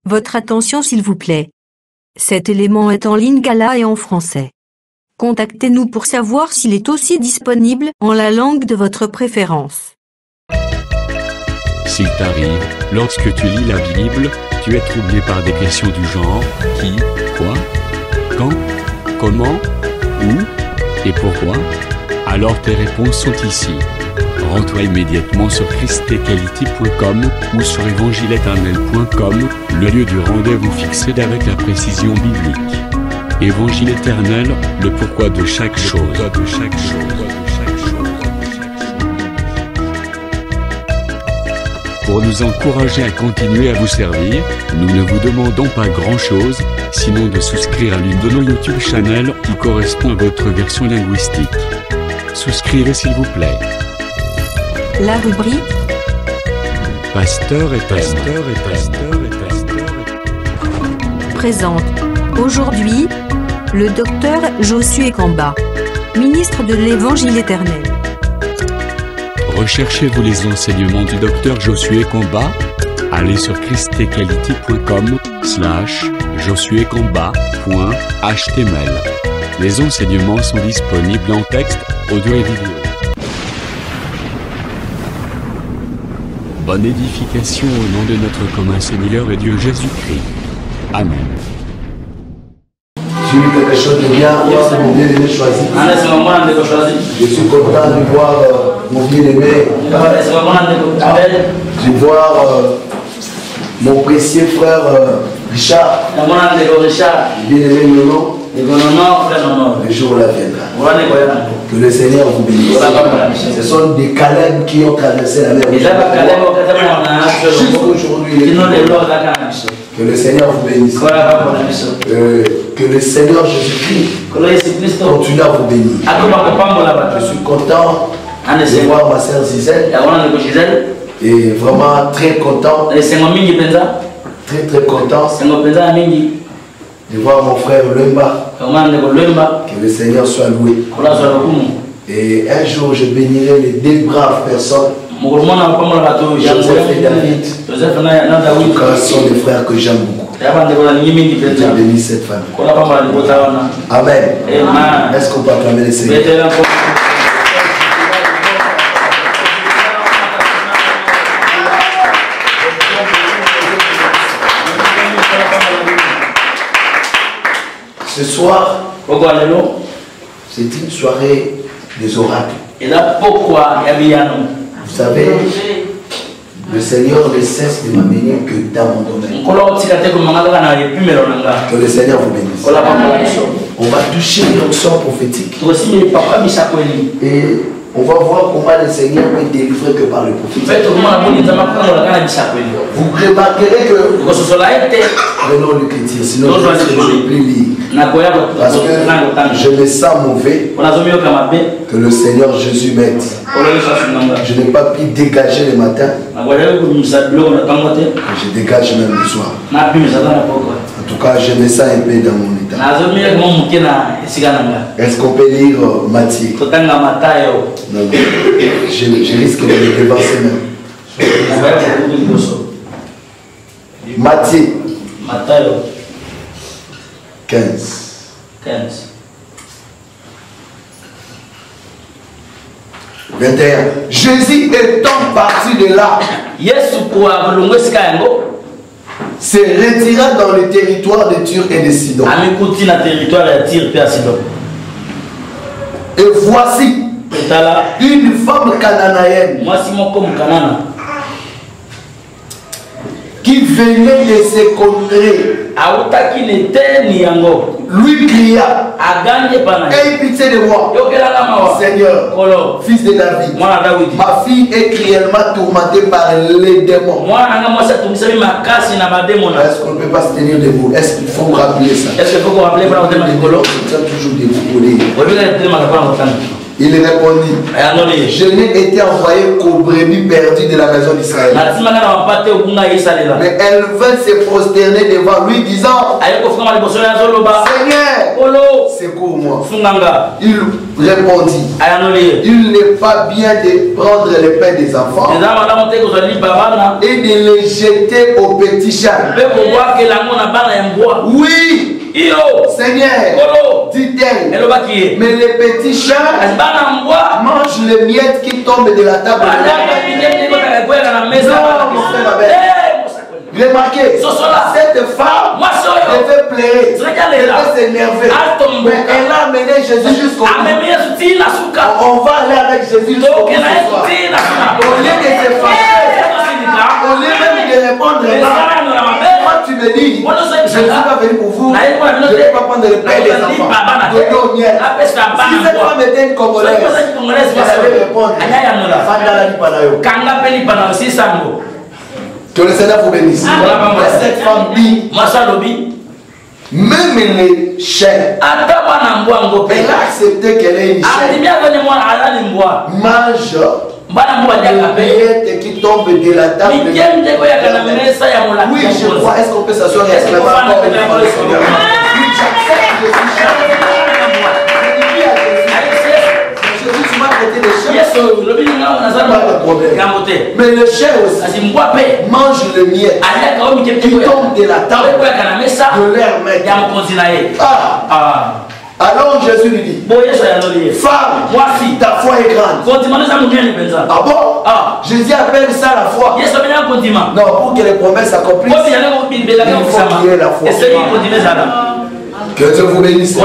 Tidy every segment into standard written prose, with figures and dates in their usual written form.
Votre attention s'il vous plaît. Cet élément est en lingala et en français. Contactez-nous pour savoir s'il est aussi disponible en la langue de votre préférence. S'il t'arrive, lorsque tu lis la Bible, tu es troublé par des questions du genre qui, quoi, quand, comment, où et pourquoi, alors tes réponses sont ici. Rends-toi immédiatement sur christequality.com ou sur évangile-éternel.com, le lieu du rendez-vous fixé avec la précision biblique. Évangile éternel, le pourquoi de chaque chose. Pour nous encourager à continuer à vous servir, nous ne vous demandons pas grand-chose, sinon de souscrire à l'une de nos YouTube channels qui correspond à votre version linguistique. Souscrivez s'il vous plaît. La rubrique Pasteur et pasteur. présente aujourd'hui le docteur Josué Kamba, ministre de l'Évangile éternel. Recherchez-vous les enseignements du docteur Josué Kamba? Allez sur christequality.com/josuekamba.html. Les enseignements sont disponibles en texte, audio et vidéo. Bonne édification au nom de notre commun Seigneur et Dieu Jésus-Christ. Amen. J'ai eu quelque chose de bien, mon bien-aimé choisi. Je suis content de voir mon bien-aimé. De voir mon précieux frère Richard. Bien-aimé Nono. Le jour là viendra. Que le Seigneur vous bénisse. Ce sont des Caleb qui ont traversé la mer. Jusqu'aujourd'hui. Que le Seigneur vous bénisse. Que le Seigneur Jésus-Christ continue à vous bénir. Je suis content de voir ma sœur Gisèle. Et vraiment très content. Très content de voir mon frère Lemba. Que le Seigneur soit loué. Et un jour je bénirai les deux braves personnes. Joseph et David. En tout cas, ce sont des frères que j'aime beaucoup. Dieu bénisse cette famille. Amen. Est-ce qu'on peut acclamer le Seigneur? Ce soir, c'est une soirée des oracles. Vous savez, le Seigneur ne cesse de m'amener que dans mon domaine. Que le Seigneur vous bénisse. On va toucher l'onction prophétique. Et on va voir comment le Seigneur peut délivrer que par le prophète. Vous remarquerez que prenons le chrétien, sinon je ne peux plus lire. Parce que je me sens mauvais. Que le Seigneur Jésus m'aide. Je n'ai pas pu dégager le matin. Je dégage même le soir. En tout cas, je me sens un peu dans mon état. Est-ce qu'on peut lire Matthieu? Non, je risque de le dévancer même. Matthieu 15. 21. Jésus étant parti de là, se retira dans le territoire de Tyr et de Sidon. Et voici une femme cananéenne qui venait de se contrées lui cria: aie pitié de moi, Seigneur, fils de David. Ma fille est cruellement tourmentée par les démons. Est-ce qu'on ne peut pas se tenir debout? Est-ce qu'il faut rappeler ça? Toujours debout pour lire. Il répondit, je n'ai été envoyé qu'aux brebis perdues de la maison d'Israël. Mais elle vint se prosterner devant lui, disant, Seigneur, secours-moi. Il répondit, il n'est pas bien de prendre le pain des enfants et de les jeter aux petits chats. Oui, Seigneur, dit-elle, mais les petits chats mangent les miettes qui tombent de la table. Remarquez, cette femme devait pleurer, devait s'énerver, mais elle a amené Jésus jusqu'au bout. On va aller avec Jésus jusqu'au bout ce soir. Au lieu de se fâcher, au lieu même de répondre là, moi tu me dis, Jésus va venir pour vous, je ne vais pas prendre le pain des enfants. Si cette femme était une Congolaise, elle allait répondre, que le Seigneur vous bénisse. Cette femme dit, même les chiens, elle a accepté qu'elle ait une chienne. Mange les miettes qui tombent de la table. Oui, je crois. Est-ce qu'on peut s'asseoir et exclamer encore une fois le Seigneur? Oui, j'accepte, je suis chien. Mais le chien aussi mange le miel qui tombe de la table de leur maître. Alors Jésus lui dit, femme, ta foi est grande. Ah bon? Jésus appelle ça la foi. Non, pour que les promesses s'accomplissent, il faut qu'il y ait la foi. Que Dieu vous bénisse.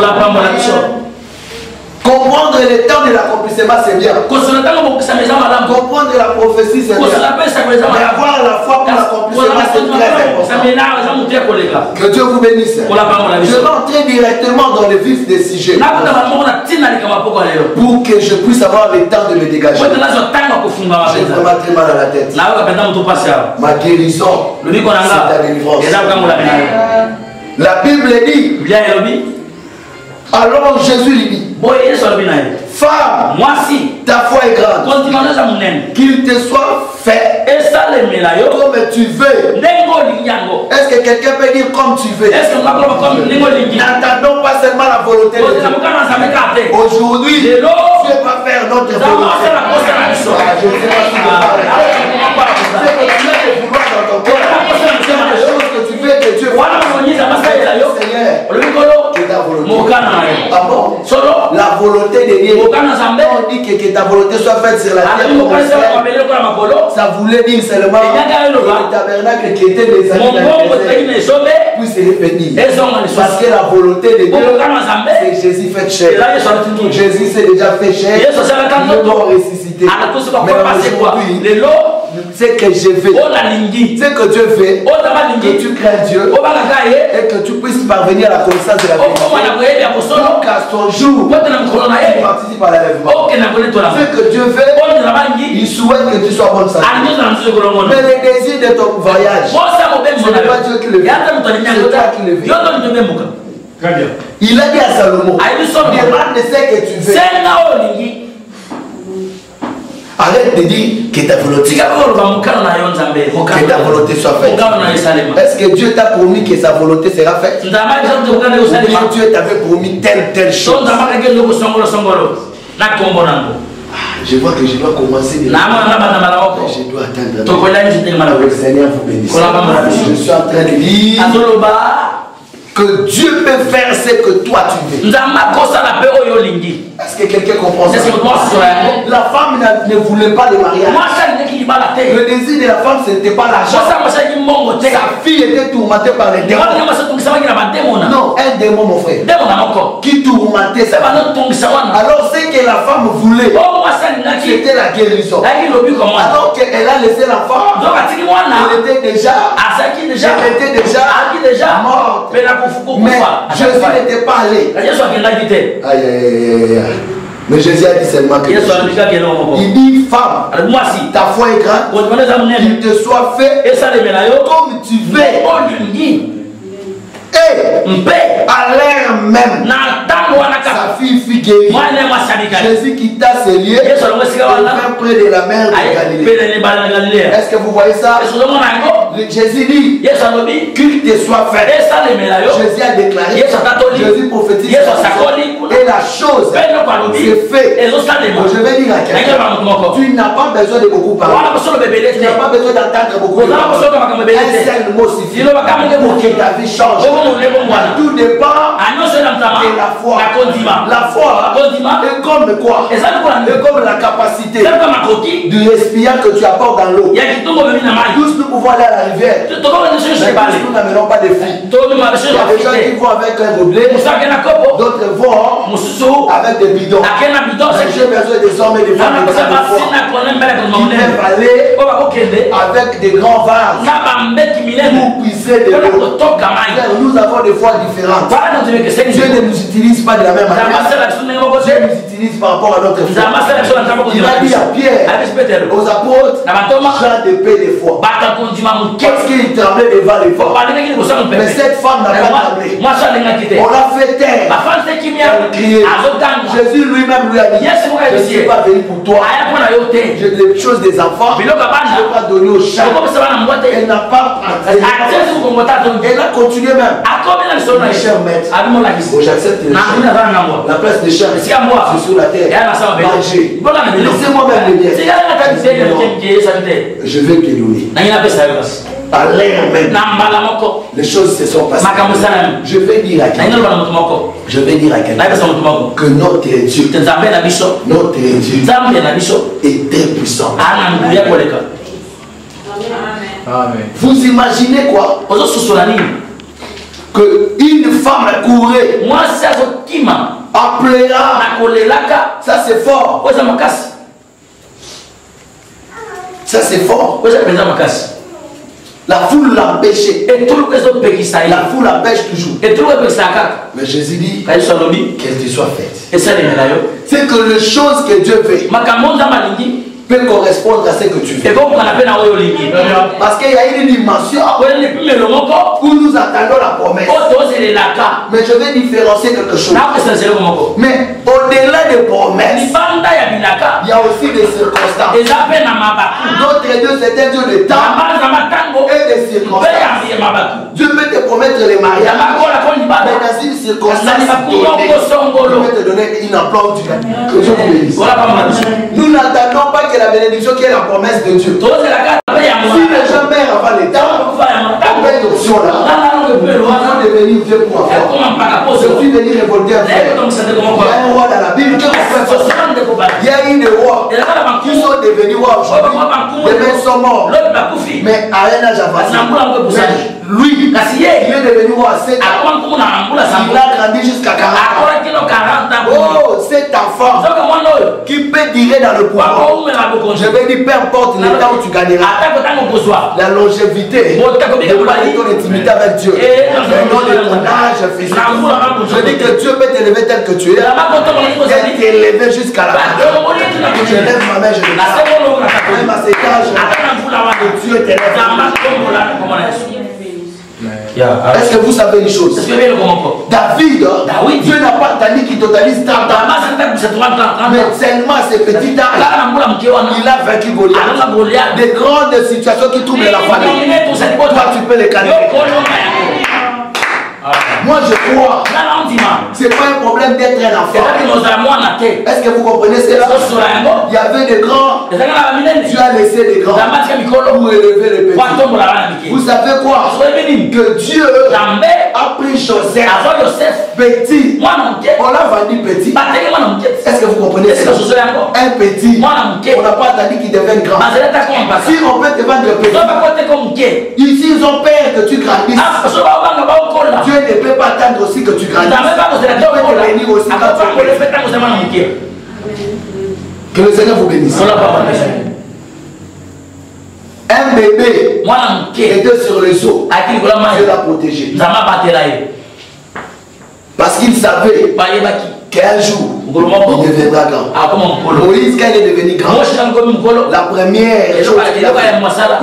Comprendre le temps de l'accomplissement, c'est bien. Comprendre la prophétie, c'est bien. Mais avoir la foi pour l'accomplissement, c'est très important. Que Dieu vous bénisse. Je vais entrer directement dans le vif des sujets pour que je puisse avoir le temps de me dégager. J'ai vraiment très mal à la tête. Ma guérison, c'est ta délivrance. La Bible dit, alors Jésus lui dit, femme, ta foi est grande, qu'il te soit fait comme tu veux. Est-ce que quelqu'un peut dire comme tu veux? N'attendons pas seulement la volonté de Dieu. Aujourd'hui, Dieu va faire notre volonté. Je ne sais pas si tu parles. Que tu veux que Dieu fasse. Seigneur, que ta volonté. Ah bon? La volonté de Dieu. On dit que ta volonté soit faite sur la terre comme au ciel. Ça voulait dire seulement que le tabernacle qui était des années dans le désert puisse se revenir. Parce que la volonté de Dieu, c'est Jésus fait chair. Jésus s'est déjà fait chair. Il est mort ressuscité. Mais aujourd'hui, c'est que je veux, c'est que Dieu veut, que tu crains Dieu et que tu puisses parvenir à la connaissance de la vérité. Donc à son jour, tu participes à l'enlèvement. Ce que Dieu veut, il souhaite que tu sois bonne santé. Mais le désir de ton voyage, ce n'est pas Dieu qui le veut, c'est toi qui le veux. Il a dit à Salomon, demande ce que tu veux. Arrête de dire que ta volonté soit faite. Est-ce que Dieu t'a promis que sa volonté sera faite? Ou bien Dieu t'avait promis telle chose? Je vois que je dois commencer. Je dois attendre. Que le Seigneur vous bénisse. Je suis en train de dire que Dieu peut faire ce que toi tu veux. Est-ce que quelqu'un comprend ça? La femme ne voulait pas de mariage. Le désir de la femme, ce n'était pas l'argent. Sa fille était tourmentée par les démons. Non, un démon, mon frère, qui tourmentait sa femme. Alors ce que la femme voulait, c'était la guérison. Alors qu'elle a laissé l'enfant, elle était déjà morte. Mais Jésus n'était pas allé. Aïe. Mais Jésus a dit seulement que il dit, femme, ta foi est grande, qu'il te soit fait comme tu veux. Et à l'heure même, sa fille fut guéri. Jésus quitta ses lieux et vint près de la mer de Galilée. Est-ce que vous voyez ça? Jésus dit, culte soit fait. Jésus a déclaré, Jésus prophétise, et la chose c'est fait. Je vais dire à quelqu'un, tu n'as pas besoin de beaucoup parler. Tu n'as pas besoin d'entendre beaucoup parler. Un seul mot suffit pour que ta vie change. Tout dépend de la foi. La foi est comme quoi? C'est comme la capacité du récipient que tu apportes dans l'eau. Tous nous pouvons aller à la rivière. Mais tous nous n'amènons pas de fruits. Il y a des gens qui vont avec un gobelet, d'autres vont avec des bidons. J'ai besoin des hommes et des femmes de foi qui peuvent aller avec des grands vases pour puiser de l'eau. Nous avons des foi différentes. Dieu ne nous utilise pas de la même manière. Dieu nous utilise par rapport à notre foi. Il a dit à Pierre, aux apôtres, Jean de paix de foi. Parce qu'il tremblait devant les femmes. Mais cette femme n'a pas tremblé. On l'a fait taire. Elle criait. Jésus lui-même lui a dit, je ne suis pas venu pour toi. J'ai des choses des enfants. Je ne vais pas donner au chat. Elle n'a pas pratiqué. Elle a continué même. Mes chers maîtres, j'accepte les chats. La place des chats, c'est sur la terre. Manger. Laissez-moi même le bien. Je vais te donner. À l'air même. Les choses se sont passées. Je vais dire à quelqu'un. Je vais dire à quelqu'un que notre Dieu, notre Dieu est très puissant. Amen. Vous imaginez quoi? Que une femme courait, appelera, ça c'est fort. Ça c'est fort. La foule l'empêchait. La foule l'empêche toujours. Mais Jésus dit qu'elle te soit faite. C'est que les choses que Dieu fait peut correspondre à ce que tu fais. Parce qu'il y a une dimension où nous attendons la promesse. Mais je vais différencier quelque chose. Mais au-delà des promesses, il y a aussi des circonstances. D'autres Dieu, c'est un Dieu de temps et des circonstances. Dieu peut te promettre les mariages, mais dans une circonstance donnée, il peut te donner une emploi que Dieu vous bénisse. Nous n'attendons pas que la bénédiction qui est la promesse de Dieu. Si les gens meurent avant les temps, on met l'option là. Il faut devenir vieux pour avoir. Je suis venu révolter un frère. Il y a un roi dans la Bible. Il y a eu des rois qui sont devenus rois aujourd'hui. Les mêmes sont morts. Mais à un âge avancé. Lui, il est devenu roi à 7 ans. Il a grandi jusqu'à 40 ans. Oh, cet enfant qui peut durer dans le pouvoir. Je vais dire, peu importe le temps où tu gagneras. La longévité de parler ton intimité avec Dieu. Le nom de ton âge physique. Je dis que Dieu peut t'élever tel que tu es. Et t'élever jusqu'à la fin. Je lève ma main, je te dis. Même à cet âge, Dieu t'élève. Est-ce que vous savez une chose? David, Dieu n'a pas attendu qu'il totalise 30 ans. Mais seulement ces petits temps, il a vaincu Goliath. Des grandes situations qui troublent la famille. Toi, tu peux les calmer. Moi je crois, c'est pas un problème d'être un enfant. Est-ce que vous comprenez cela? Il y avait des grands, Dieu a laissé des grands pour élever les petits. Vous savez quoi? Que Dieu a pris Joseph petit, on l'a vendu petit. Est-ce que vous comprenez cela? Un petit, on n'a pas attendu qu'il devienne grand. Si on peut te vendre petit, ici ils ont peur que tu grandisses. Dieu ne peut pas attendre aussi que tu grandisses. Dieu peut te bénir aussi quand tu es. Que le Seigneur vous bénisse. Un bébé était sur les eaux. Dieu l'a protégé. Parce qu'il savait qu'un jour, il deviendra grand. Moïse, quand il est devenu grand, la première chose qu'il a fait,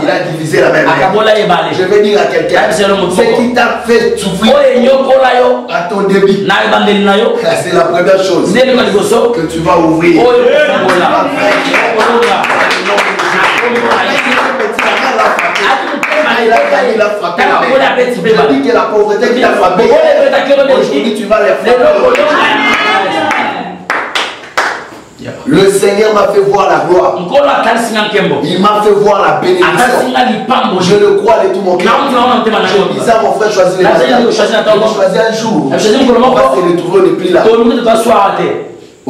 il a divisé la même mer. Je vais dire à quelqu'un, ce qui t'a fait souffrir à ton début, c'est la première chose que tu vas ouvrir. Il a frappé. Je dis que la pauvreté qui t'a frappé, aujourd'hui tu vas les frapper. Le Seigneur m'a fait voir la gloire. Il m'a fait voir la bénédiction. Je le crois de tout mon cœur. Je disais à mon frère, choisis les batailles. Il choisit un jour. On va se retrouver le pli là.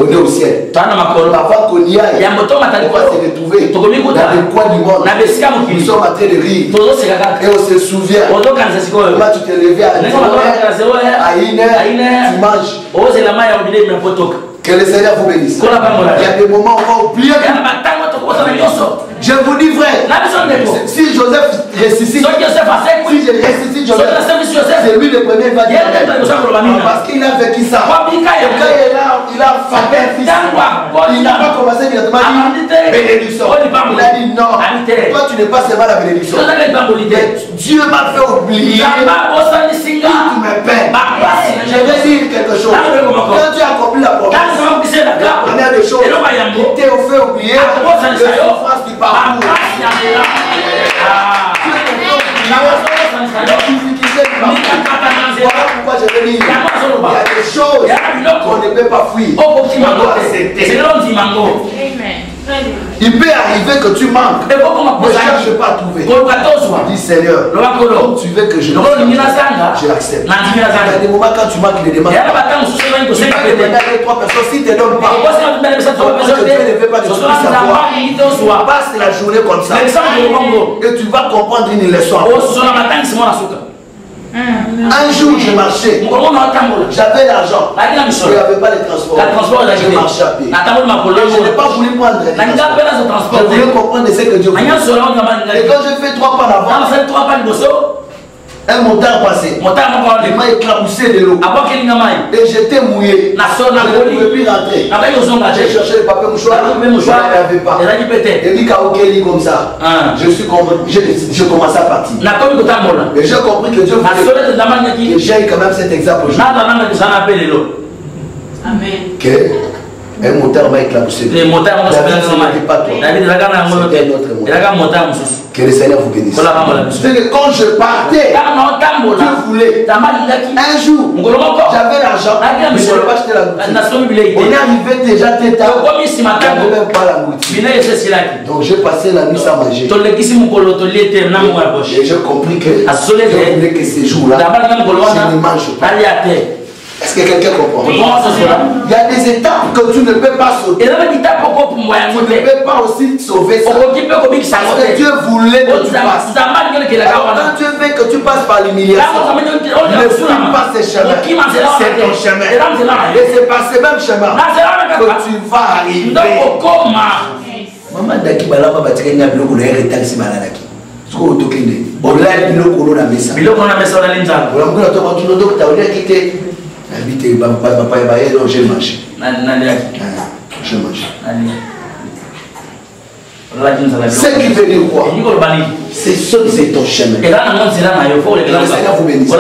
On est au ciel. Avant qu'on y aille, on va se retrouver dans le coin du monde. Nous sommes en train de rire. Et on se souvient. Comment tu t'es levé à 1h, tu manges. Que le Seigneur vous bénisse. Il y a des moments où on va oublier. Je vous dis vrai, si Joseph ressuscite, si je ressuscite Joseph, c'est lui le premier qui va dire parce qu'il a vécu ça. Quand il a frappé un fils, il n'a pas commencé directement à dire bénédiction. Il a dit non, toi tu n'es pas seulement la bénédiction. Dieu m'a fait oublier qui tu me peines. Je vais dire quelque chose. Quand tu as accompli la promesse, la première des choses, il t'a fait oublier les souffrances du parcours. Voilà pourquoi je veux dire, il y a des choses qu'on ne peut pas fuir. On doit accepter. Il peut arriver que tu manques. Ne cherche pas à trouver. Dis Seigneur, tu veux que je l'accepte. Il y a des moments quand tu manques, il les demandes. Tu vas demander à 3 personnes, si tu ne donnes pas, je ne veux pas que tu puisses savoir. Passe la journée comme ça. Et tu vas comprendre une leçon. Un jour je marchais, j'avais l'argent, je n'avais pas de transport, je marchais à pied. Je n'ai pas voulu prendre les transports, je voulais comprendre ce que Dieu voulait. Et quand j'ai fait 3 pas en avant, un motard passé, il m'a éclaboussé de l'eau et j'étais mouillé, je ne pouvais plus rentrer. J'ai cherché le papier mouchoir, je ne l'avais pas. Il dit Kaokeli comme ça, je commençais à partir. Et j'ai compris que Dieu voulait que j'aille quand même cet exemple aujourd'hui. Que un motard m'a éclaboussé. Le motard n'était pas toi. C'était notre motard. Que le Seigneur vous bénisse. C'est que quand je partais, Dieu voulait. Un jour, j'avais l'argent, mais je ne pouvais pas acheter la boutique. On est arrivé déjà très tard. Je n'avais même pas la boutique. Donc j'ai passé la nuit sans manger. Et j'ai compris que Dieu voulait que ces jours-là, je ne mange pas. Est-ce que quelqu'un comprend? Il y a des étapes que tu ne peux pas sauter. Tu ne peux pas aussi sauver ça. Parce que Dieu voulait que tu passes. Alors quand Dieu veut que tu passes par l'humiliation, ne suis pas ce chemin. C'est ton chemin. Et c'est par ce même chemin que tu vas arriver. Maman Daki Balaba Batikenya Biloko na Eretansi Malalaki. Ce qu'on a dit, on l'a Biloko na Mesa. Biloko na Mesa na Linza. On a dit que tu as dit que quitté. Habité papa et donc j'ai mangé. J'ai mangé. Ce qui veut dire quoi? C'est ton chemin. Le Seigneur vous bénisse.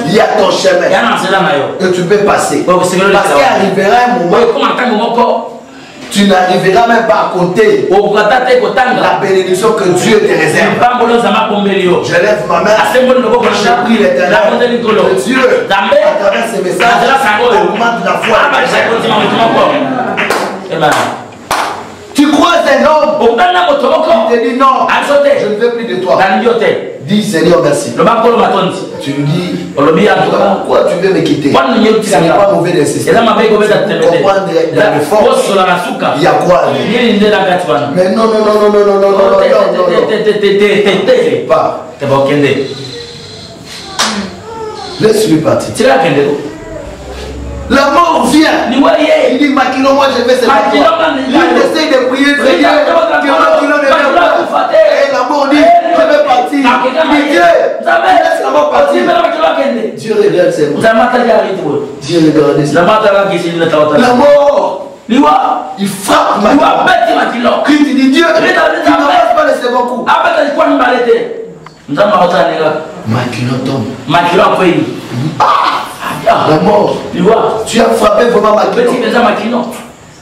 Il y a ton chemin que tu peux passer. Parce qu'il arrivera un moment, tu n'arriveras même pas à côté la bénédiction que Dieu te réserve. Je lève ma main, je prie l'Éternel que Dieu, à travers ces messages, augmente la foi. Amen. Tu croises un homme, il te dit non, je ne veux plus de toi. Dis Seigneur merci. Tu lui dis pourquoi tu veux me quitter. Ce n'est pas mauvais d'insister. Comprendre la force. Il y a quoi? Mais non. Pas. Laisse-lui partir. La mort vient. Il dit Makilo, moi je vais se battre. Il essaie de prier, Seigneur. Et la mort dit vais partir. Dieu, laisse-moi partir. Dieu regarde ses mains. Dieu regarde ses mains. La mort. Il frappe Makilon. Christ dit Dieu, tu n'avances pas le second coup. Makilon tombe. La mort. Tu as frappé vraiment Makilon.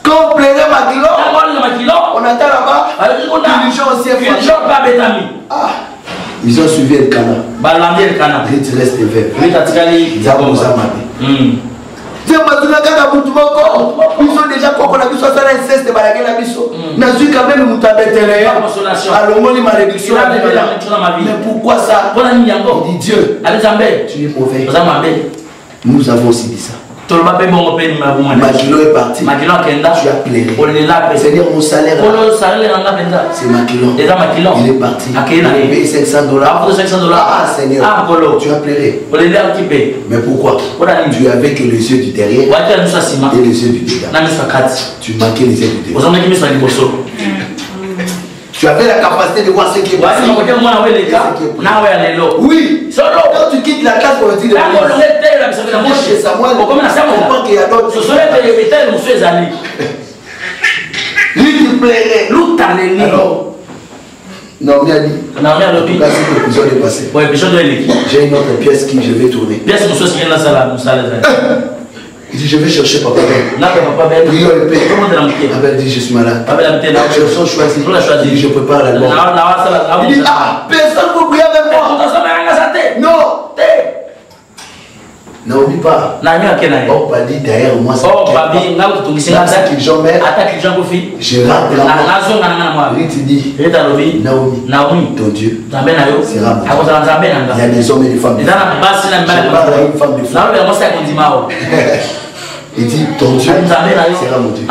Quand on plairait Makilon, on attend là-bas. Les gens aussi ils ont suivi le canal. Il reste vert. Ils ont amé. Ils ont déjà compris que ça est inceste. Nazu quand même nous malédiction. Mais pourquoi ça? Il dit Dieu, tu es mauvais. Nous avons aussi dit ça. Makilon est parti. Tu as pleuré. Seigneur, mon salaire, c'est Makilon. Il est parti. Il a payé $500. Ah Seigneur, tu as pleuré. Mais pourquoi? Tu avais que les yeux du derrière et les yeux du devant. Tu manquais les yeux du devant. Tu avais la capacité de voir ce qui est passé. Oui. Quand tu quittes la classe pour le dire, chez Samuel, on comprend qu'il y a d'autres choses. Lui, tu plairais. Alors, non, mais dit. J'ai une autre pièce qui je vais tourner. Il dit, je vais chercher Papa Ben. Prions le Père. Abel dit, je suis malade. Je suis choisi. Il dit, je prépare la mort. Il dit, personne ne peut prier avec moi. Non. N'oublie pas. Oh, pas dit derrière moi. C'est qu'ils j'en mets. Je rentre là-bas. Il te dit, Naomi, ton Dieu sera mon Dieu. Il y a des hommes et des femmes. Je parle à une femme de femme. Il dit, ton Dieu sera mon Dieu.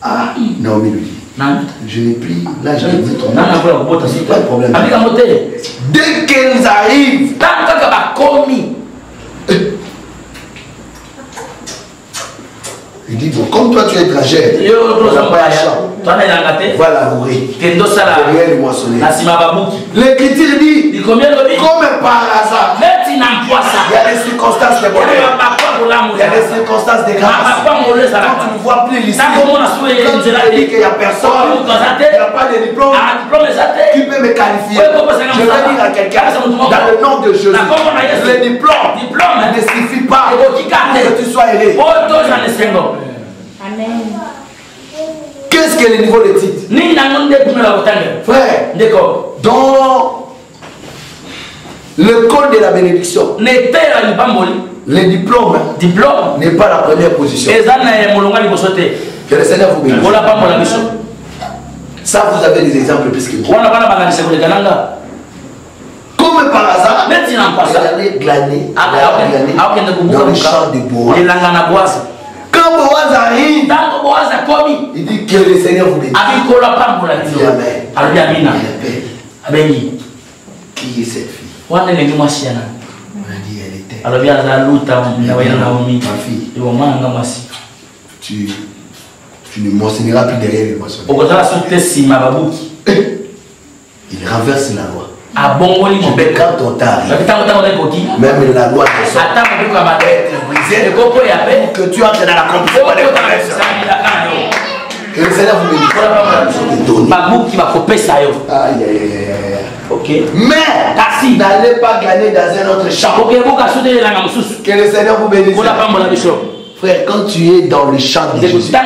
Ah, Naomi lui dit, je n'ai plus, là je n'ai plus ton nom. Pas de problème. Dès qu'elles arrivent, il dit, bon, comme toi tu es étrangère, va labourer derrière le moissonnier. L'Écriture dit, comme par hasard, il y a des circonstances de bonheur, il y a des circonstances de grâce. Quand tu ne vois plus l'issue, quand tu dis qu'il n'y a personne, il n'y a pas de diplôme qui peut me qualifier, je vais dire à quelqu'un, dans le nom de Jésus, le diplôme ne suffit pas que tu sois aidé. Amen. Qu'est-ce que le niveau de titre? Frère, dans le code de la bénédiction, le diplôme n'est pas la première position. Que le Seigneur vous bénisse. Ça, vous avez des exemples plus que moi. Comme par hasard, il allait glaner dans le champ de bois. Quand Boaz arrive, il dit que le Seigneur vous bénisse. Il dit Amen. Il appelle. Qui est cette fille? On a dit elle était. Ma fille, tu ne moissonneras plus derrière les moissonneurs. Il renverse la loi. Quand on t'arrive, même la loi est brisée pour que tu entres dans la compétition des promesses. Que le Seigneur vous bénisse. Mais n'allez pas gagner dans un autre champ. Que le Seigneur vous bénisse. Frère, quand tu es dans le champ de Jésus, dans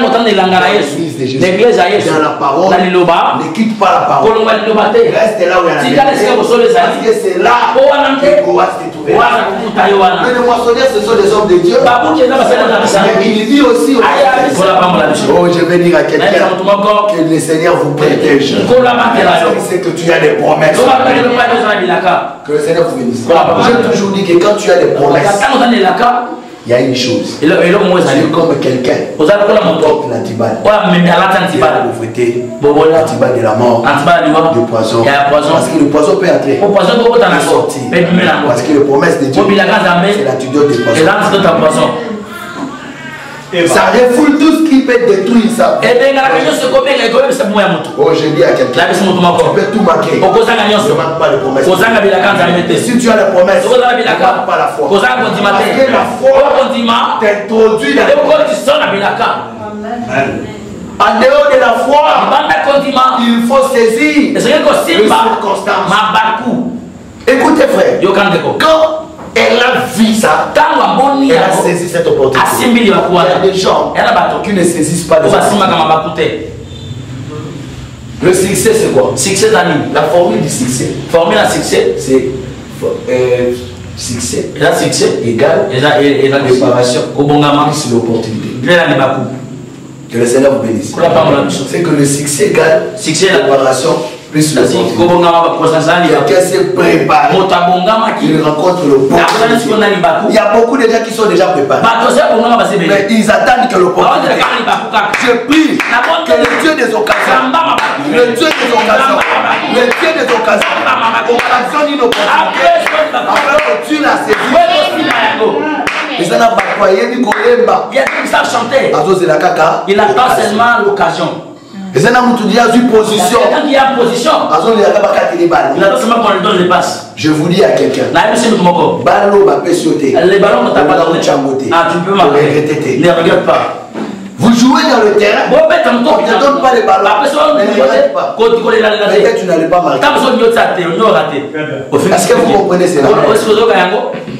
la parole, ne quitte pas la parole. Reste là où il y a la vérité. Parce que c'est là que Boaz t'est trouvé. Mais les moissonniers, ce sont des hommes de Dieu. Mais il dit aussi oh, je vais dire à quelqu'un que le Seigneur vous protège. C'est que tu as des promesses. Que le Seigneur vous bénisse. J'ai toujours dit que quand tu as des promesses, il y a une chose. Tu es comme quelqu'un qui porte l'antibal. La pauvreté, l'antibal de la mort, du poison. Parce que le poison peut entrer et sortir. Parce que la promesse de Dieu, c'est l'antidote du poison. Ça refoule tout ce qui peut détruire ça. Oh, j'ai dit à quelqu'un, tu peux tout marquer. Ne manque pas de promesses. Si tu as les promesses, ne manque pas la foi. Parce que la foi t'introduit dans en dehors de la foi, il faut saisir les circonstances. Écoutez frère, quand elle a vu ça, elle a saisi cette opportunité. Il y a des gens qui ne saisissent pas de ça. Le succès c'est quoi? La formule du succès. C'est succès égale préparation plus l'opportunité. Que le Seigneur vous bénisse. C'est que le succès égale préparation plus l'opportunité. Quelqu'un s'est préparé. Il rencontre le bon. Il y a beaucoup de gens qui sont déjà préparés. Mais ils attendent que l'opportunité. Je prie que le Dieu des occasions, le Dieu des occasions, le Dieu des occasions, occasionne une opportunité. Après que tu l'as saisi. Il attend seulement l'occasion. Il a une position. Il a position. Il attend seulement qu'on lui donne les passes. Je vous dis à quelqu'un. Les ballons ne t'ont pas donné. Ah, tu peux marquer. Ne regarde pas. Vous jouez dans le terrain, on ne te donne pas les ballons. Ne regarde pas. Peut-être tu n'allais pas marquer. Est-ce que vous comprenez cela?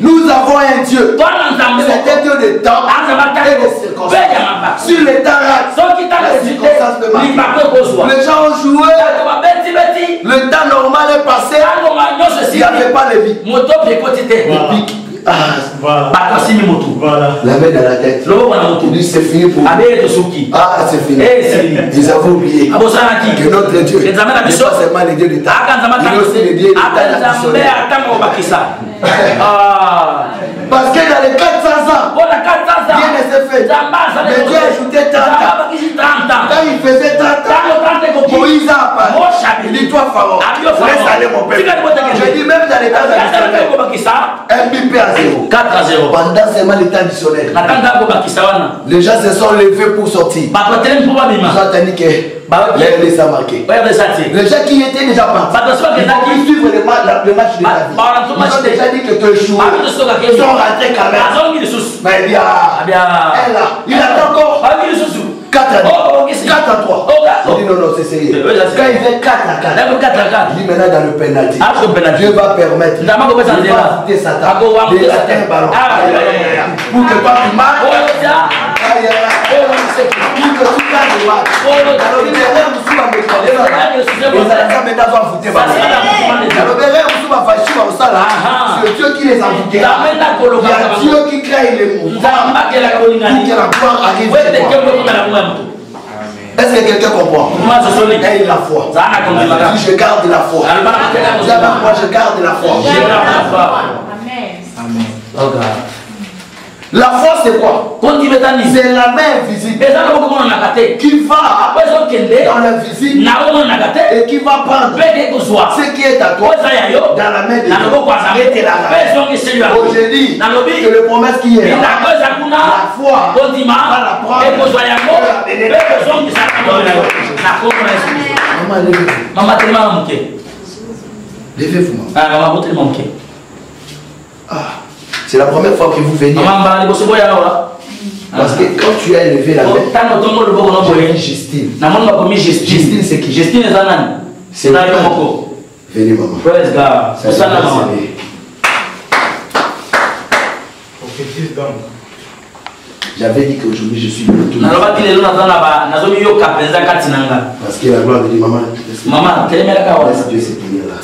Nous avons un Dieu. C'est un Dieu de temps et de circonstances. Sur les temps, les circonstances de marquer. Les gens ont joué. Le temps normal est passé. Il n'y avait pas de vie. Voilà. La main dans la tête. C'est fini pour vous. Ah, c'est fini. Ils avaient oublié que notre Dieu n'est pas seulement le Dieu de temps, il est aussi le Dieu de temps. Parce que dans les 400 ans, rien ne s'est fait. Mais Dieu a ajouté 30 ans. Quand il faisait 30 ans, Moïse a apparu. Il dit toi, Pharaon, laisse aller mon peuple. Je dis même dans les temps additionnels, un BP à 0. 4 à 0. Pendant seulement les temps additionnels, les gens se sont levés pour sortir. Ils ont entendu que les a marqué. Les gens qui étaient déjà partis, ils ont pu suivre le match de la vie. Ils ont déjà dit que tu échoues. Ils sont rentrés quand même. Mais il y a elle là, il attend encore 4 à 2. 4 à 3. Il dit non, c'est sérieux. Quand il fait 4 à 4, il dit maintenant dans le penalty, Dieu va permettre de ajouter Satan de rater un ballon. Pour que toi tu marques, pour que tu gagnes le match. Alors il est là, vous souvent me connaissez. Vous allez ça maintenant va foutre ballon. Alors il est là, vous souvent fâché dans ça là. C'est Dieu qui les a foutus. Il y a Dieu qui crée les mouvements pour que la gloire arrive. Est-ce que quelqu'un comprend? Et la foi. Si je garde la foi. Moi je garde la foi. Amen. La foi c'est quoi? C'est la main visible qui va dans la visible et qui va prendre ce qui est à toi dans la main de Dieu et te la ramène. Je dis que le promesse qui est là, la foi va la prendre et Maman tellement manqué. Levez-vous. Maman tellement manqué. C'est la première fois que vous venez. Parce que quand tu as élevé la main, Justine. Justine c'est qui? Justine est Zanan. C'est la maman. Venez maman. Praise God. C'est ça la maman. J'avais dit qu'aujourd'hui je suis le tout. Parce que la gloire de Dieu, maman. Laisse Dieu se tenir là.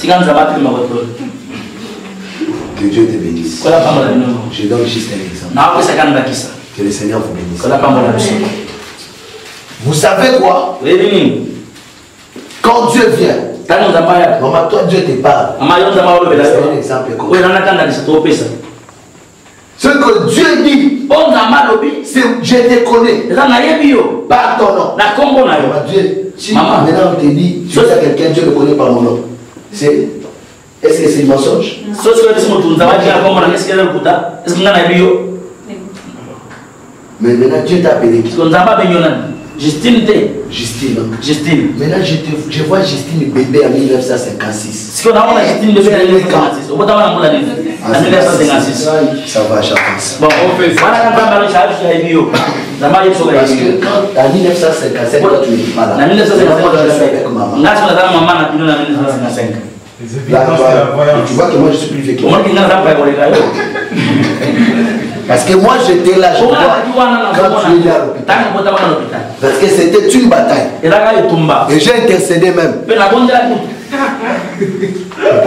Que Dieu te bénisse. Je donne juste un exemple. Que le Seigneur vous bénisse. Vous savez quoi? Quand Dieu vient, maman, toi Dieu te parle. C'est un exemple. Ce que Dieu dit, c'est je te connais. Par ton nom. Maman, Dieu, si maintenant on te dit, tu dis à quelqu'un, Dieu le connaît par mon nom. Est-ce que c'est un mensonge? Mais maintenant Dieu t'a appelé qui? Justine. Justine. Maintenant je vois Justine bébé en 1956. Si on a Justine bébé en 1956. Ça va, j'avance. Bon, on fait ça. Parce que quand en 1957, toi tu n'étais pas là. En 1957, je suis avec maman. Là, tu vois que moi je suis plus vieux que toi. Parce que moi j'étais là, je vois, quand tu es là à l'hôpital. Parce que c'était une bataille. Et j'ai intercédé même. Pas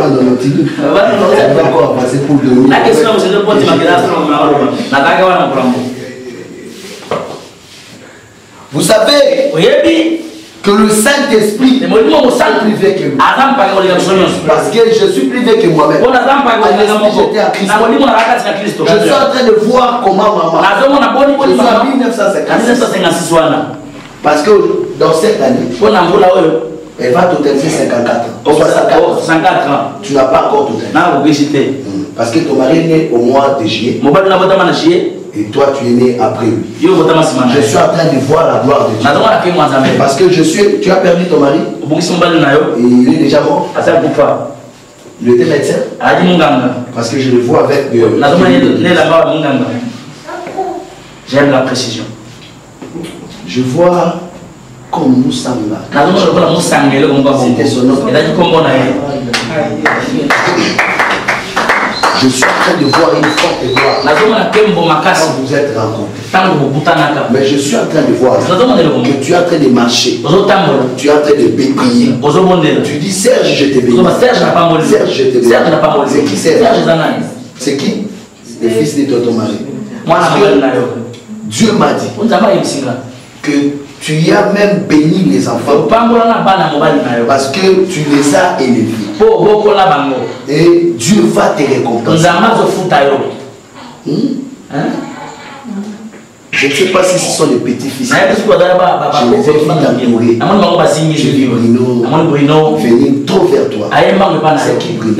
dans notre île. On va encore passer pour dormir. La question c'est de porter ma vous savez que le Saint-Esprit est plus vieux que moi. Parce que je suis plus vieux que moi-même. J'étais à Christ. Je suis en train de voir comment maman. Je suis en 1956. Parce que dans cette année, elle va totaliser 54 ans. 54 ans. Tu n'as pas encore totalisé. Parce que ton mari est né au mois de juillet. Et toi tu es né après lui. Je suis en train de voir la gloire de Dieu. Parce que tu as perdu ton mari. Et il est déjà mort. Il était médecin. Parce que je le vois avec. J'aime la précision. Je vois comme Moussanga. C'était son nom. Je suis en train de voir une forte gloire quand vous êtes rencontrés. Mais je suis en train de voir que tu es en train de marcher. Tu es en train de bénir. Tu dis Serge, je te bénis. Serge, je te bénis. C'est qui Serge? C'est qui? Le fils de ton mari. Dieu m'a dit que tu y as même béni les enfants parce que tu les as élevés. Et Dieu va te récompenser. Je ne sais pas si ce sont les petits-fils. Je les ai vus d'entourer. J'ai vu Bruno venir trop vers toi. C'est qui Bruno?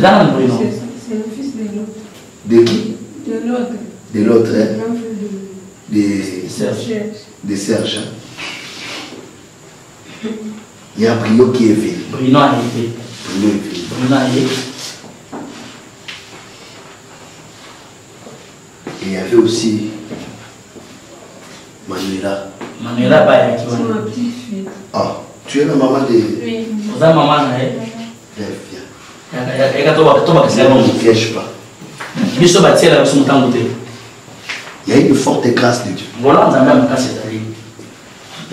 C'est le fils de l'autre. De qui? De l'autre. De Serge. Il y a Bruno qui est venu. Bruno a été. Et il y avait aussi Manuela. C'est ma petite fille. Ah, tu es la maman de. Oui. Viens. Ne piège pas. Il y a une forte grâce de Dieu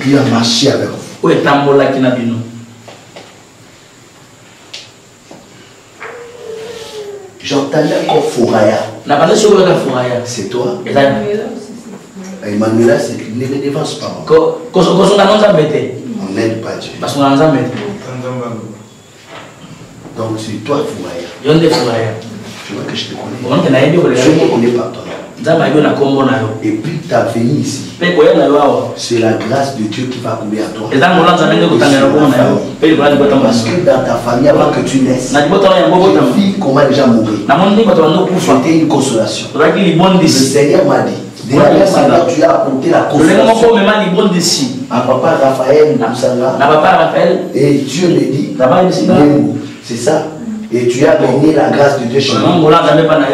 qui a marché avec vous. J'entendais encore Fouraya. C'est toi? Emmanuel, ne le dévance pas. On n'aide pas Dieu. Donc c'est toi Fouraya. Tu vois que je te connais. Je ne connais pas toi. Et puis tu as venu ici. C'est la grâce de Dieu qui va couler à toi. Parce que dans ta famille, avant que tu naisses, tu vis comment les gens mourraient. C'était une consolation. Le Seigneur m'a dit, de la même manière tu as apporté la consolation à papa Raphaël Moussanga. Et Dieu me dit, c'est ça. Et tu as gagné la grâce de Dieu chez moi.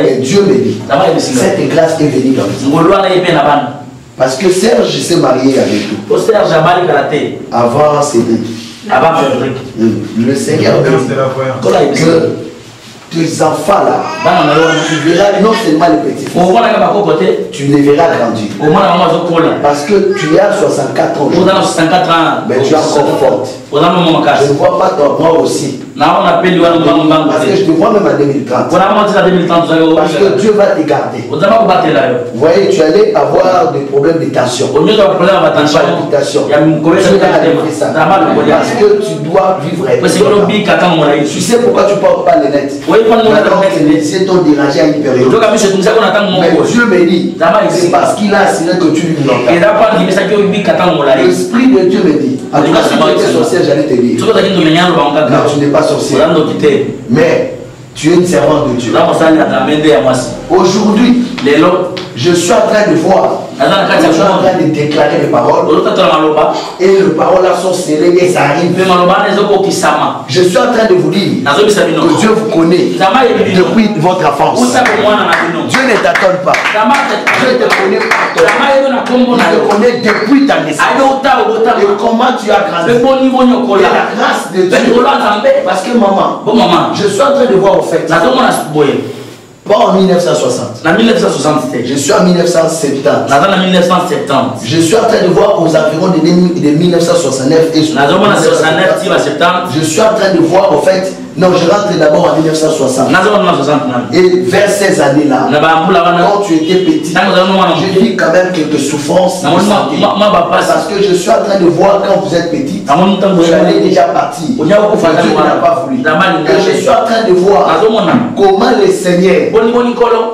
Et Dieu me dit, cette grâce est venue dans moi. Parce que Serge s'est marié avec nous. Avant Cédric. Le Seigneur me dit que tes enfants là, tu verras non seulement les petits fils, tu les verras grandir. Parce que tu as 64 ans. Mais tu es encore forte. Je ne vois pas toi, moi aussi. Parce que je te vois même en 2030. Parce que Dieu va te garder. Vous voyez, tu allais avoir des problèmes de tension. Parce que tu dois vivre. Tu sais pourquoi tu ne portes pas les lettres. C'est ton dérangé à une période. Mais Dieu me dit, c'est parce qu'il a assuré que tu vis longtemps. L'Esprit de Dieu me dit, en tout cas, si tu étais sorcière, j'allais te dire. Non, tu n'es pas sorcière. Mais tu es une servante de Dieu. Aujourd'hui, je suis en train de voir Je suis en train de déclarer les paroles. Et les paroles là sont scellées et ça arrive. Je suis en train de vous dire que Dieu vous connaît depuis votre enfance. Dieu ne t'attend pas. Dieu te connaît pas. Il te connaît depuis ta naissance. Et comment tu as grandi. Et la grâce de Dieu. Parce que maman, je suis en train de voir au fait. Pas en 1960. Je suis en 1970. Je suis en train de voir aux environs de 1969 et je suis en train de voir au fait. Non, je rentre d'abord en 1960. Et vers ces années-là, quand tu étais petit, j'ai vu quand même quelques souffrances. Parce que je suis en train de voir quand vous êtes petit, vous allez déjà partir. Dieu n'a pas voulu. Et je suis en train de voir comment le Seigneur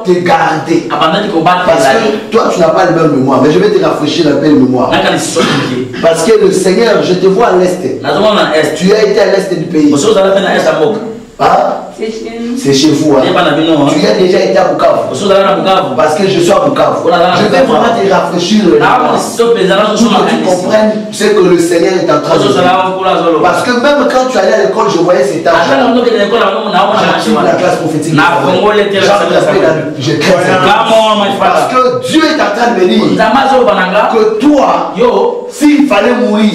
te garder. Parce que toi, tu n'as pas le même mémoire. Mais je vais te rafraîchir un peu le mémoire. Parce que le Seigneur, je te vois à l'est. Tu as été à l'est du pays. Ah, c'est chez vous. Hein. Tu as déjà été à Bukavu. Parce que je suis à Bukavu. Je vais vraiment te rafraîchir le mémoire. Pour que tu comprennes ce que le Seigneur est en train de faire. Parce que même quand tu allais à l'école, je voyais cet âge. La classe prophétique. Parce que Dieu est en train de me dire que toi, s'il fallait mourir,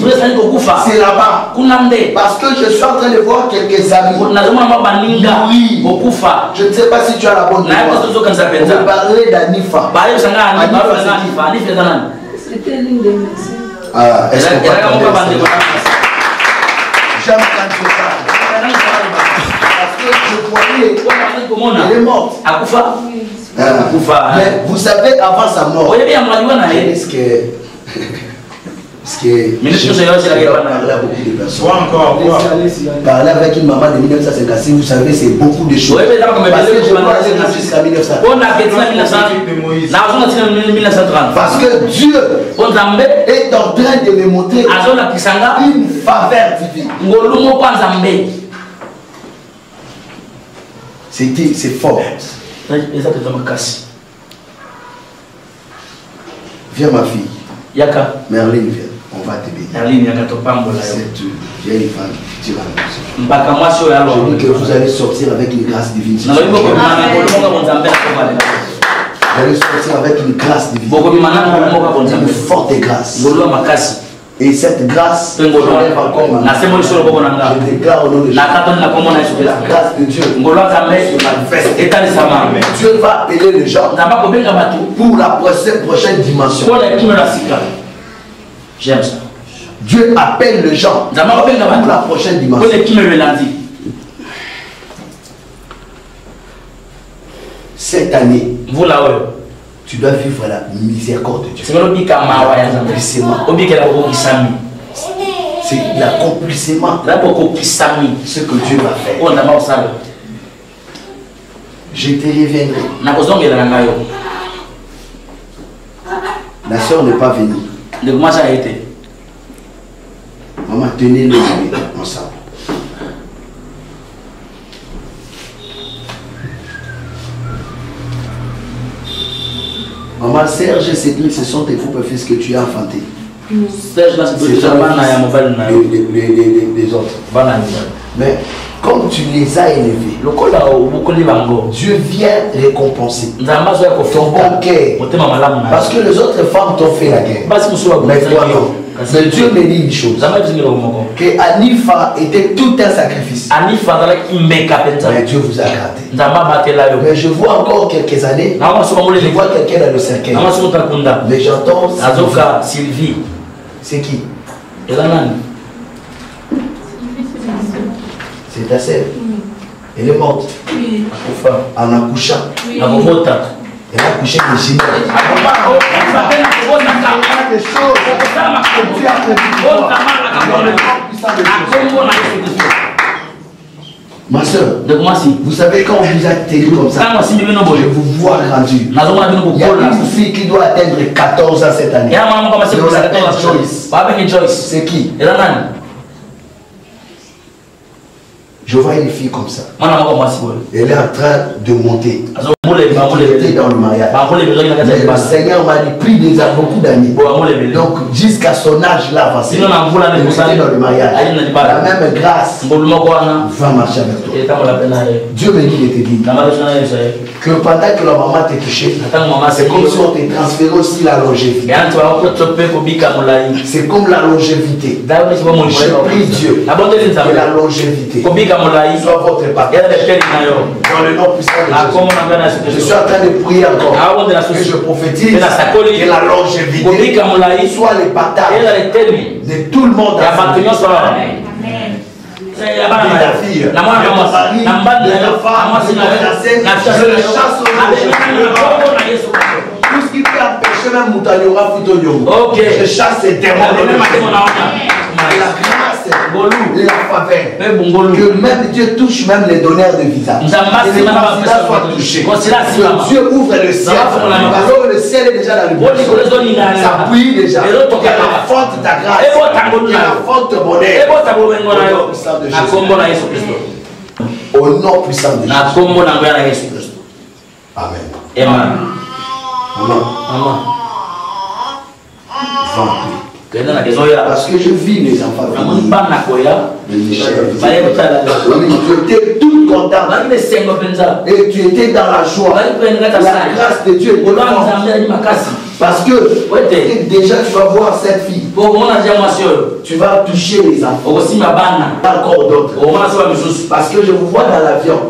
c'est là-bas. Parce que je suis en train de voir quelques amis mourir. Je ne sais pas si tu as la bonne mémoire. On va parler d'Anifa. C'était l'une des médecins. Ah, est-ce qu'on va parler j'aime quand tu parles. Parce que je voyais, elle est morte. Mais vous savez, avant sa mort, est-ce que parler à beaucoup de personnes. Parler avec une maman de 1956, vous savez, c'est beaucoup de choses. Parce que je dois aller jusqu'à 1930. Parce que Dieu est en train de me montrer une faveur divine. C'est fort. Viens ma fille. Merlin, viens. On va te bénir. Cette vieille femme, tu vas je dis que vous allez sortir avec une grâce divine. Vous allez sortir avec une grâce divine. Une forte grâce. Et cette grâce, je déclare au nom de Jésus, la grâce de Dieu se manifeste. Dieu va appeler les gens pour la prochaine dimension. J'aime ça. Dieu appelle les gens pour la prochaine dimension. Cette année, tu dois vivre la miséricorde de Dieu. C'est l'accomplissement. Ce que Dieu va faire. Je te reviendrai. La soeur n'est pas venue. Comment ça a été? Maman, tenez le bébé ensemble. Maman, Serge et Cédric, ce sont tes propres fils que tu as enfantés. Serge, c'est les autres. Mais comme tu les as élevés, Dieu vient récompenser ton bon cœur. Parce que les autres femmes t'ont fait la guerre. Mais toi non. Mais Dieu me dit une chose. Que Anifa était tout un sacrifice. Mais Dieu vous a gardé. Mais je vois encore quelques années. Je vois quelqu'un dans le cercueil. Mais j'entends Sylvie. C'est qui? C'est ta sœur. Elle est morte. En accouchant. Elle a accouché de Gino. Ma soeur, vous savez quand on vous a tenu comme ça, je vous vois rendu. Il y a une fille qui doit atteindre 14 ans cette année. C'est qui? Je vois une fille comme ça. Elle est en train de monter. J'étais dans le mariage. Mais le Seigneur m'a dit, pris déjà beaucoup d'années. Donc jusqu'à son âge là, j'étais dans le mariage. La même grâce va marcher avec toi. Dieu me dit de te dire que pendant que la maman t'a touché, c'est comme si on t'a transféré aussi la longévité. C'est comme la longévité. Je prie Dieu que la longévité soit votre partage. Dans le nom puissant de Jésus. Je suis en train de prier encore. Que je prophétise que la longévité soit les partages de tout le monde. De ta fille, de ton mari, de ta femme, de ton fiancé, je le chasse au Jésus. Tout ce qui peut empêcher même Moutaniora Foutonio. Je chasse ces démons. La grâce, la faveur. Que même Dieu touche même les donneurs de visa. Que les candidats soient touchés. Que Dieu ouvre le ciel. Parce que le ciel est déjà dans le ciel. Ça brille déjà. Qu'elle affronte ta grâce. Qu'elle affronte ton bonheur. Au nom puissant de Jésus. Amen. Amen. Parce que je vis les enfants de Michel. Tu étais tout content. Et tu étais dans la joie. La grâce de Dieu est forte. Parce que déjà tu vas voir cette fille. Tu vas toucher les enfants. Encore d'autres. Parce que je vous vois dans l'avion.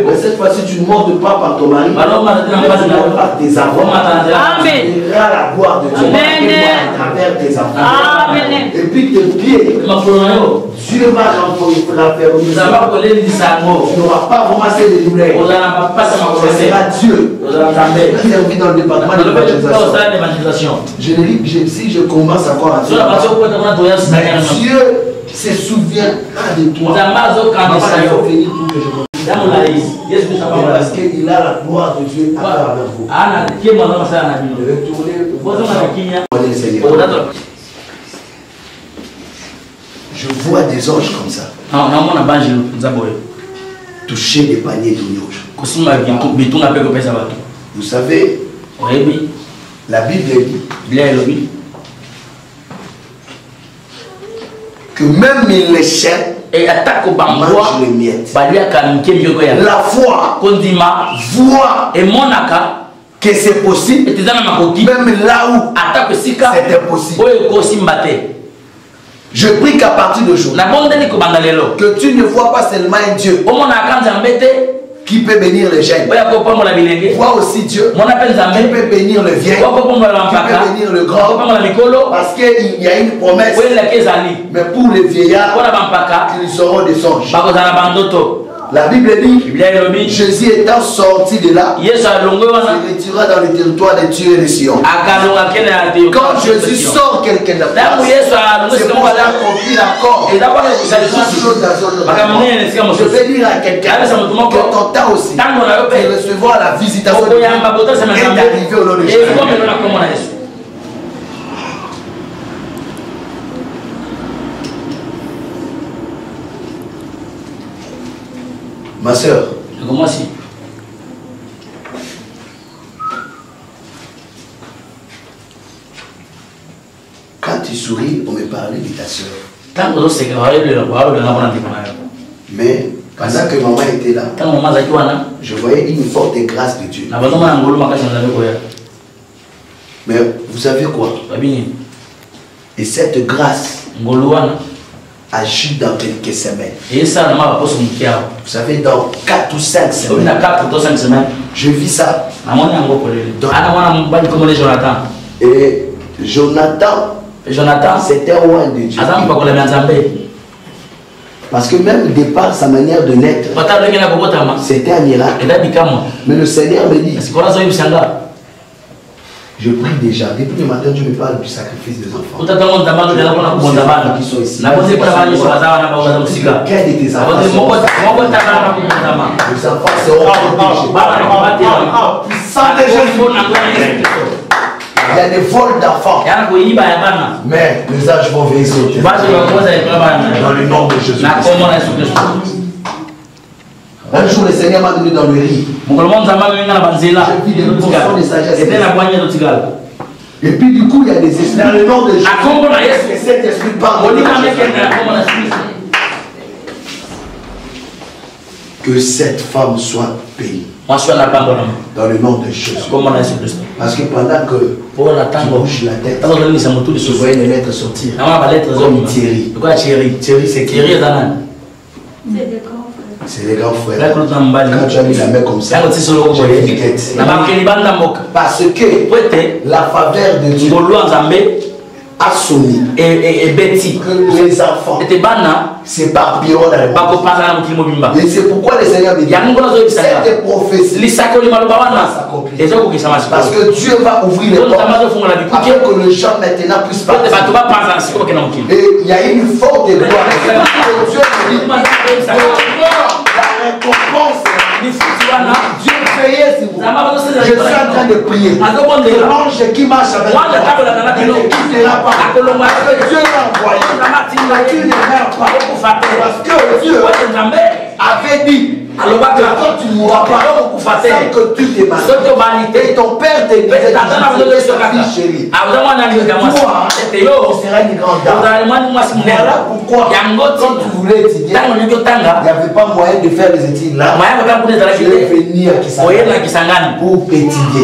Mais cette fois-ci tu ne montes pas par ton mari. Mais tu montes par tes enfants. Tu verras la gloire de Dieu. À travers tes enfants. Et puis tes pieds. Dieu va la faire. Tu n'auras pas vraiment ces douleurs. Ce sera Dieu. Qui est dans le département de l'évangélisation. Si je commence encore à dire, mais Dieu se souviendra de toi. Parce qu'il a la gloire de Dieu à travers vous. Je vois des anges comme ça. Toucher des paniers de rouge. Vous savez, la Bible dit que même les chiens mangent les miettes. La foi voit que c'est possible, même là où c'est impossible. Je prie qu'à partir d'aujourd'hui, que tu ne vois pas seulement un Dieu qui peut bénir les jeunes. Vois aussi Dieu qui peut bénir le vieil, qui peut bénir le grand. Parce qu'il y a une promesse. Mais pour les vieillards, ils auront des songes. La Bible dit, Jésus étant sorti de là, il se retira dans le territoire des Tyr et de Sion. Quand Jésus sort quelqu'un de la place, c'est pour aller accomplir l'accord. Je vais dire à quelqu'un que ton temps aussi de recevoir la visitation de Dieu est arrivé au nom de Jésus. Ma soeur, quand tu souris, on me parlait de ta soeur. Mais pendant que maman était là, je voyais une forte grâce de Dieu. Mais vous savez quoi? Et cette grâce agit dans quelques semaines. Vous savez, dans 4 ou 5 semaines, je vis ça. Et Jonathan, c'était un roi de Dieu. Parce que même au départ, sa manière de naître, c'était un miracle. Mais le Seigneur me dit, je prie déjà. Depuis le matin, tu me parles du sacrifice des enfants. Qui sont ici. Quel de tes enfants? Les enfants seront protégés. Il y a des vols d'enfants. Mais les âges vont veiller sur tes enfants. Dans le nom de Jésus. Un jour, le Seigneur m'a donné dans le riz. J'ai vu des poissons de sagesse. Et puis du coup, il y a des esprits. Dans le nom de Jésus, que cet esprit parle. Que cette femme soit bénie. Dans le nom de Jésus. Parce que pendant que tu bouges la tête, je voyais les lettres sortir. Comme Thierry. Thierry, c'est qui? C'est les grands frères. Quand tu as mis la main comme ça, j'ai étiquette. Parce que la faveur de Dieu a sonné. Et Betty, que les enfants s'éparpilleront dans le monde. Et c'est pourquoi le Seigneur me dit cette prophétie s'accomplit. Parce que Dieu va ouvrir les portes afin que les gens maintenant puissent partir. Et il y a une forte gloire. Dieu me dit la récompense. Dieu veillez sur vous. Je suis en train de prier. L'ange qui marche avec toi ne te quittera pas. Parce que Dieu l'a envoyé. Tu ne meurs pas. Parce que Dieu avait dit que quand tu ne mourras pas, sans que tu te maries. Et ton père te disait que sa fille chérie. Toi, tu seras une grande dame. Voilà pourquoi, quand tu voulais étudier, il n'y avait pas moyen de faire les études là. Je vais venir à Kisangani pour étudier.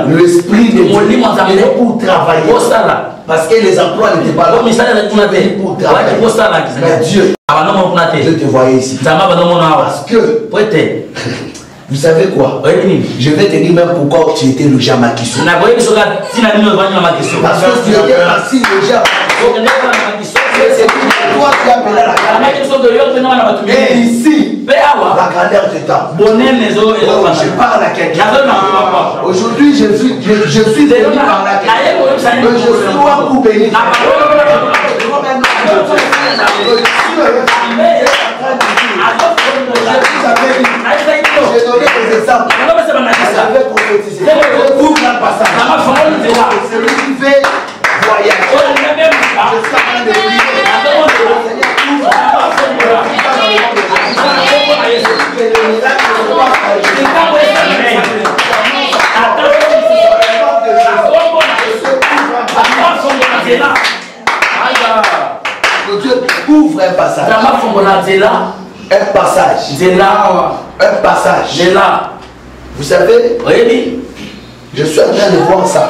L'esprit de Dieu pour travailler. Parce que les emplois n'étaient pas là. Pour travailler. Mais Dieu, je te voyais ici. Parce que, vous savez quoi? Je vais te dire même pourquoi tu étais logé à Makiso. Parce que tu étais assis logé à Makiso. C'est toi qui as appelé la grandeur. Et ici, la grandeur de temps. Je parle à quelqu'un. Aujourd'hui, je suis venu par la quelqu'un. Mais je suis loin pour bénir. J'ai donné des exemples. J'avais prophétisé. Ouvre la passage. Celui qui fait voyager. Je suis en train de prier. Que Dieu ouvre un passage. Un passage. Un passage. Vous savez, je suis en train de voir ça.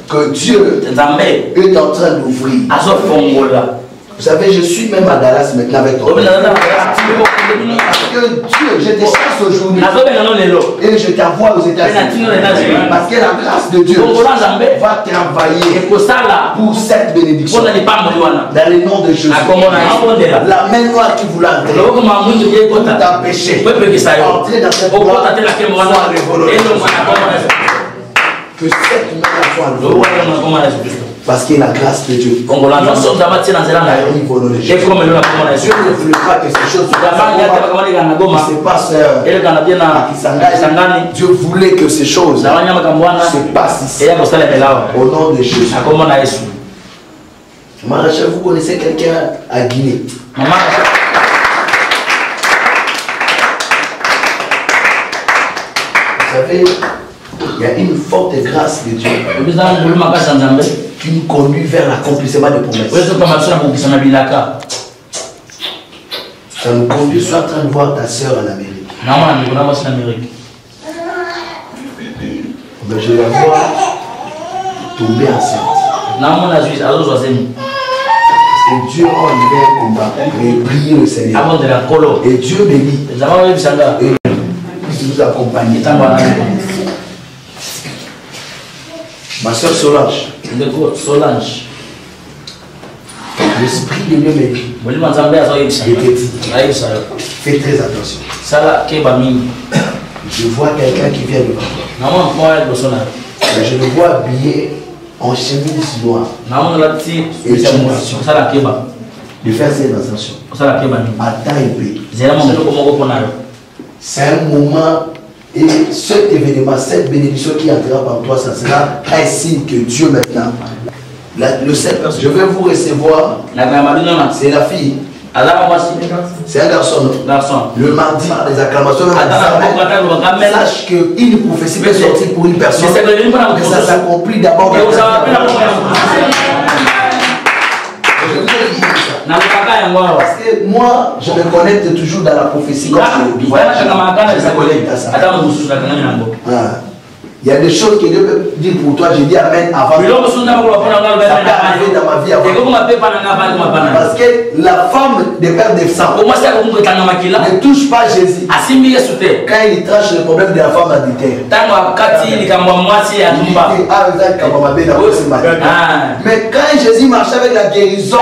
Que Dieu est en train d'ouvrir. Vous savez, je suis même à Dallas maintenant avec toi. Parce que Dieu, je te chasse aujourd'hui. Et je t'envoie aux États-Unis. Parce que la grâce de Dieu va travailler pour cette bénédiction. Dans le nom de Jésus. La main noire qui voulait entrer pour t'empêcher d'entrer dans cette gloire soit révolue. Que cette main soit révolue. Parce qu'il y a la grâce de Dieu. Dieu ne voulait pas que ces choses se passent à Kisangani. Dieu voulait que ces choses se passent ici. Au nom de Jésus. Maracha, vous connaissez quelqu'un à Guinée? Vous savez, il y a une forte grâce de Dieu qui nous conduit vers l'accomplissement des promesses. Ça nous conduit, je suis en train de voir ta soeur en Amérique. Mais je la vois tomber enceinte. Parce que Dieu a enlevé un combat et prier le Seigneur. Et Dieu bénit. Et puisse nous accompagner. Ma soeur Solange. L'esprit de Dieu me dit. Fais très attention. Je vois quelqu'un qui vient devant moi. Je le vois habillé en chemise noire. Et tu de faire cette attention. Attends un peu. C'est un moment. Et cet événement, cette bénédiction qui entrera par toi, ça sera un signe que Dieu maintenant. Je vais vous recevoir. C'est la fille. C'est un garçon. Le mardi, par des acclamations, sache qu'une prophétie peut sortir pour une personne, mais ça s'accomplit d'abord dans parce que moi, je me connecte toujours dans la prophétie quand je me connecte à ça. Il y a des choses que Dieu peut dire pour toi, j'ai dit Amen avant. Ça peut arriver dans ma vie avant. Parce que la femme des pères de sang ne touche pas Jésus quand il trache le problème de la femme adultère. Mais quand Jésus marchait avec la guérison,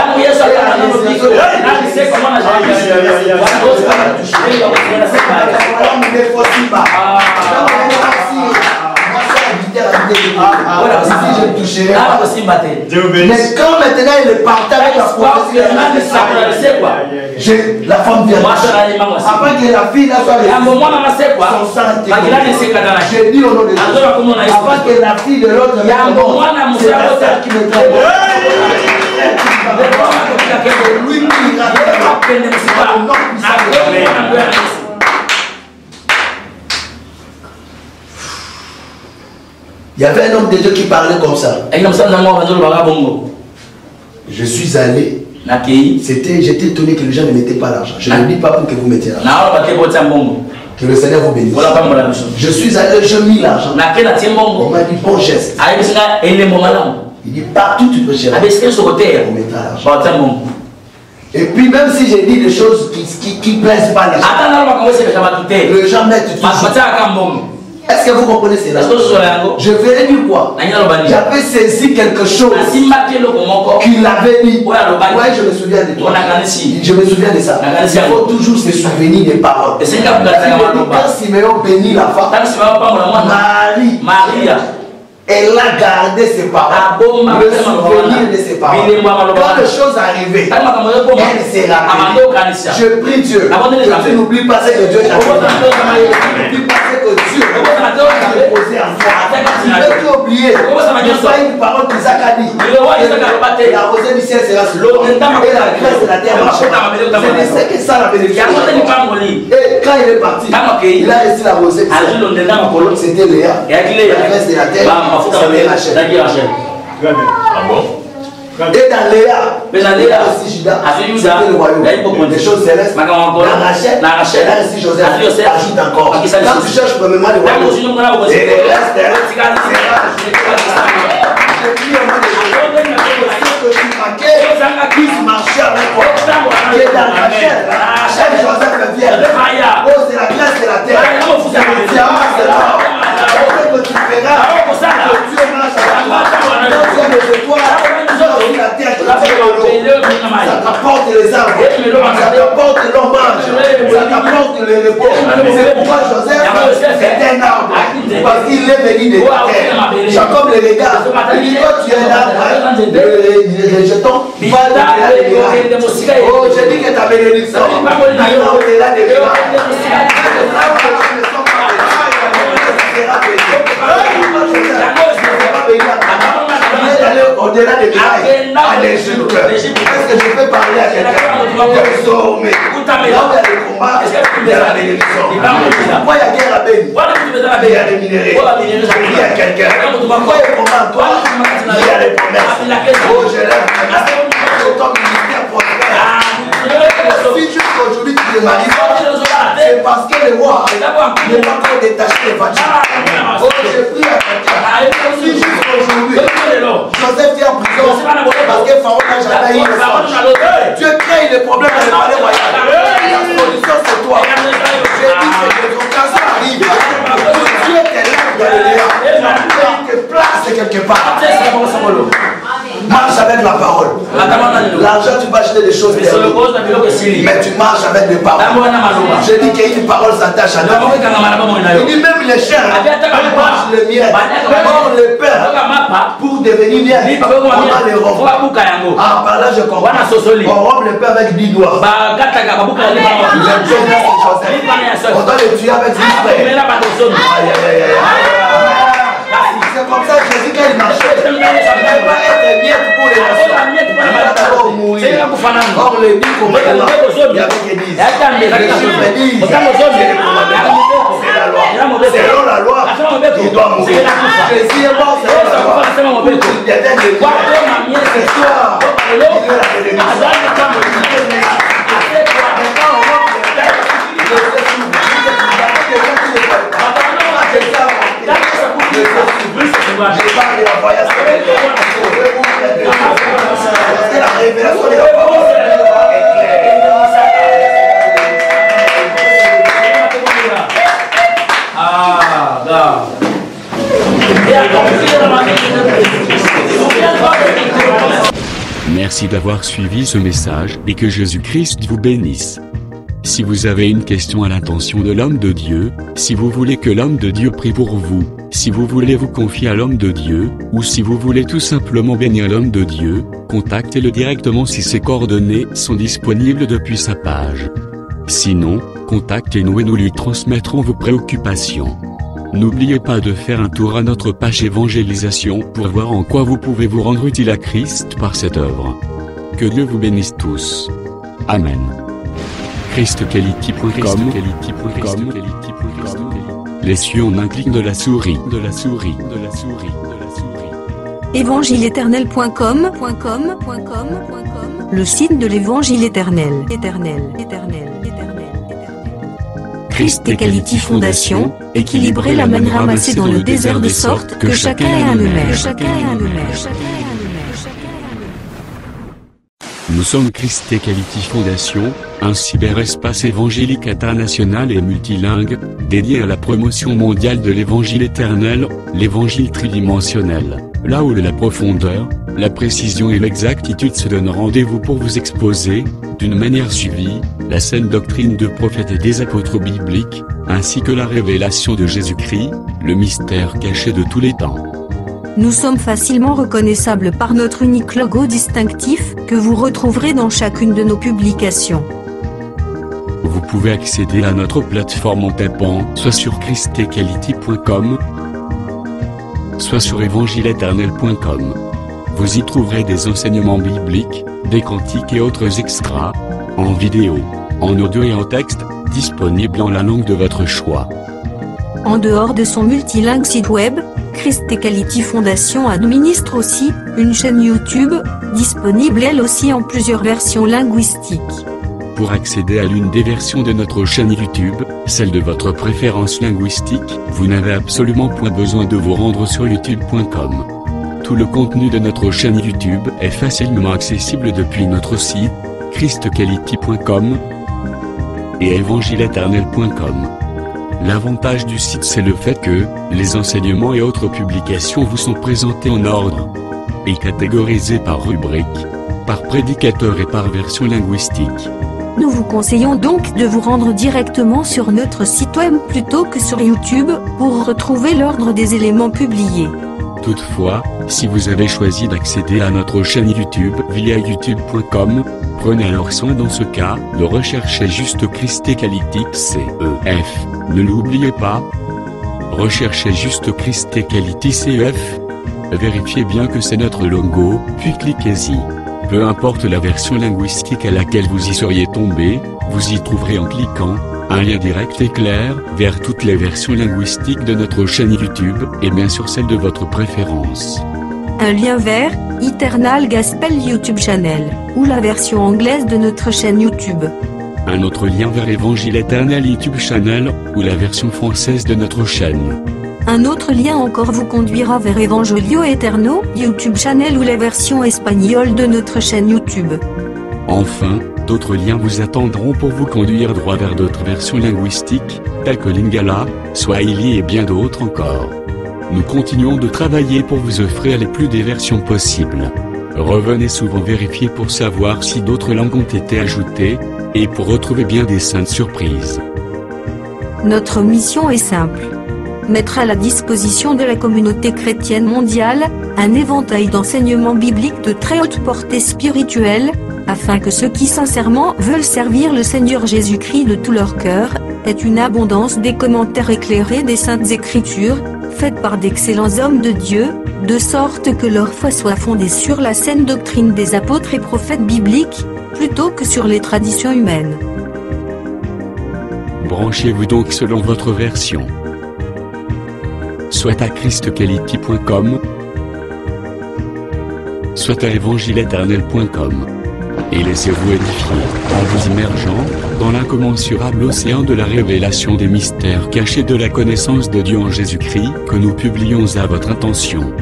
voilà, si je ne toucherai pas. Mais quand maintenant il est parti avec la prophétie, la femme vient. Avant que la fille son sang j'ai dit au nom de Dieu, avant que la fille de l'autre c'est la sœur qui me trompe. Il y avait un homme de Dieu qui parlait comme ça. Je suis allé. J'étais étonné que les gens ne mettaient pas l'argent. Je ne dis pas pour que vous mettiez l'argent. Que le Seigneur vous bénisse. Je suis allé, je mis l'argent. On m'a dit bon geste. Il dit partout tu peux chercher. On mettra l'argent. Et puis même si j'ai dit des choses qui ne plaisent pas les gens, les gens mettent toujours. Est-ce que vous comprenez cela? Je vais dire quoi? J'avais saisi quelque chose qu'il avait dit. Ouais, je me souviens de toi. Je me souviens de ça. Il faut toujours se souvenir des paroles. Quand Siméon bénit la femme, Marie, elle a gardé ses paroles, le souvenir de ses paroles. Quand les choses arrivaient, elle s'est rappelée. Je prie Dieu que tu n'oublies pas ce que Dieu t'a fait. N'oublie pas ce que Dieu t'a déposé en toi. Tu peux tout oublier. Il n'y a pas une parole d'Isaac a dit. La rosée du ciel sera sur l'eau et la graisse de la terre marchera. C'est que ça la bénédiction. Et quand il est parti, il a laissé la rosée du ciel. C'était Léa. La graisse de la terre. Et dans Léa, aussi Judas, c'était le royaume. Les choses célestes. Dans Rachel, là aussi Joseph ajoute encore. Quand tu cherches premièrement le royaume, et les restes, puisse marcher avec toi. Et dans Rachel, Joseph vient. Oh, c'est la grâce de la terre. C'est le diamant, c'est l'or. Que tu feras, que Dieu marche avec toi. Quand tu as des étoiles, la terre qui fait l'eau. Ça t'apporte les arbres. Ça t'apporte l'hommage. Ça t'apporte le repos. C'est pourquoi Joseph est un arbre. Parce qu'il est venu de la terre. Jacob le regarde. Il dit, toi tu es un arbre. Les jetons. Oh, j'ai dit que ta bénédiction. Au-delà des au-delà des miracles, à l'Égypte. Est-ce que je peux parler à quelqu'un? Désormais, là où il y a des combats, il y a la bénédiction. Pourquoi il y a guerre à Béni? Il y a des minéraux. Il y a quelqu'un. Pourquoi il y a combat en toi? Il y a les promesses. Oh, je lève ma main. Ton ministère prospère. Si jusqu'aujourd'hui tu te maries, c'est parce que le roi n'est pas encore détaché des voitures. Oh, j'ai pris à quelqu'un. Si jusqu'aujourd'hui, Joseph est en prison parce que Pharaon n'a jamais eu le sang. Dieu crée les problèmes dans le palais royal. La solution c'est toi. J'ai dit que les occasions arrivent. Dieu t'est là dans le lien. Il te place quelque part. Marche avec la parole. L'argent, tu peux acheter des choses, mais tu marches avec des paroles. Je dis qu'une parole s'attache à toi. Il dit même les chiens, ils mangent le miel. Or le père, pour devenir miel, on va les rompre. Ah, par là je comprends. On rompt le père avec 10 doigts. On doit le tuer avec 10 frères. C'est comme ça que Jésus quel marché? Il ne peut pas être miette pour les nations. Il va d'abord mourir. Or, le dit qu'on va y avait qui disent. C'est la loi. Selon la loi, il doit mourir. Jésus est mort selon la loi. Il y a des c'est toi. Il est la bénédiction. Je parle de la voyage c'est la révélation de la parole est claire. Ah, là. Merci d'avoir suivi ce message et que Jésus-Christ vous bénisse. Si vous avez une question à l'intention de l'homme de Dieu, si vous voulez que l'homme de Dieu prie pour vous, si vous voulez vous confier à l'homme de Dieu, ou si vous voulez tout simplement bénir l'homme de Dieu, contactez-le directement si ses coordonnées sont disponibles depuis sa page. Sinon, contactez-nous et nous lui transmettrons vos préoccupations. N'oubliez pas de faire un tour à notre page évangélisation pour voir en quoi vous pouvez vous rendre utile à Christ par cette œuvre. Que Dieu vous bénisse tous. Amen. ChristQuality.com. Les cieux en un clic de la souris. Évangile-éternel.com. Le site de l'Évangile éternel. Christ Equality Fondation, équilibrer la manne ramassée dans le désert de sorte que chacun ait un numère. Nous sommes Christ Equality Fondation, un cyberespace évangélique international et multilingue, dédié à la promotion mondiale de l'évangile éternel, l'évangile tridimensionnel, là où la profondeur, la précision et l'exactitude se donnent rendez-vous pour vous exposer, d'une manière suivie, la saine doctrine de prophètes et des apôtres bibliques, ainsi que la révélation de Jésus-Christ, le mystère caché de tous les temps. Nous sommes facilement reconnaissables par notre unique logo distinctif, que vous retrouverez dans chacune de nos publications. Vous pouvez accéder à notre plateforme en tapant soit sur christequality.com, soit sur évangile-éternel.com. Vous y trouverez des enseignements bibliques, des cantiques et autres extras, en vidéo, en audio et en texte, disponibles en la langue de votre choix. En dehors de son multilingue site web, Christ Equality Fondation administre aussi une chaîne YouTube, disponible elle aussi en plusieurs versions linguistiques. Pour accéder à l'une des versions de notre chaîne YouTube, celle de votre préférence linguistique, vous n'avez absolument point besoin de vous rendre sur youtube.com. Tout le contenu de notre chaîne YouTube est facilement accessible depuis notre site, christequality.com et évangile-éternel.com. L'avantage du site c'est le fait que, les enseignements et autres publications vous sont présentés en ordre et catégorisés par rubrique, par prédicateur et par version linguistique. Nous vous conseillons donc de vous rendre directement sur notre site web plutôt que sur YouTube, pour retrouver l'ordre des éléments publiés. Toutefois, si vous avez choisi d'accéder à notre chaîne YouTube via youtube.com, prenez alors soin dans ce cas de rechercher juste Christ Equality CEF. Ne l'oubliez pas. Recherchez juste Christ Equality CEF. Vérifiez bien que c'est notre logo, puis cliquez-y. Peu importe la version linguistique à laquelle vous y seriez tombé, vous y trouverez en cliquant un lien direct et clair vers toutes les versions linguistiques de notre chaîne YouTube et bien sûr celle de votre préférence. Un lien vers Eternal Gospel YouTube Channel, ou la version anglaise de notre chaîne YouTube. Un autre lien vers Évangile Éternel YouTube Channel, ou la version française de notre chaîne. Un autre lien encore vous conduira vers Evangelio Eterno YouTube Channel ou la version espagnole de notre chaîne YouTube. Enfin, d'autres liens vous attendront pour vous conduire droit vers d'autres versions linguistiques, telles que Lingala, Swahili et bien d'autres encore. Nous continuons de travailler pour vous offrir les plus des versions possibles. Revenez souvent vérifier pour savoir si d'autres langues ont été ajoutées, et pour retrouver bien des saintes surprises. Notre mission est simple. Mettre à la disposition de la communauté chrétienne mondiale, un éventail d'enseignements bibliques de très haute portée spirituelle, afin que ceux qui sincèrement veulent servir le Seigneur Jésus-Christ de tout leur cœur, aient une abondance des commentaires éclairés des Saintes Écritures, faites par d'excellents hommes de Dieu, de sorte que leur foi soit fondée sur la saine doctrine des apôtres et prophètes bibliques, plutôt que sur les traditions humaines. Branchez-vous donc selon votre version. Soit à christquality.com, soit à évangile-éternel.com. Et laissez-vous édifier, en vous immergeant dans l'incommensurable océan de la révélation des mystères cachés de la connaissance de Dieu en Jésus-Christ que nous publions à votre intention.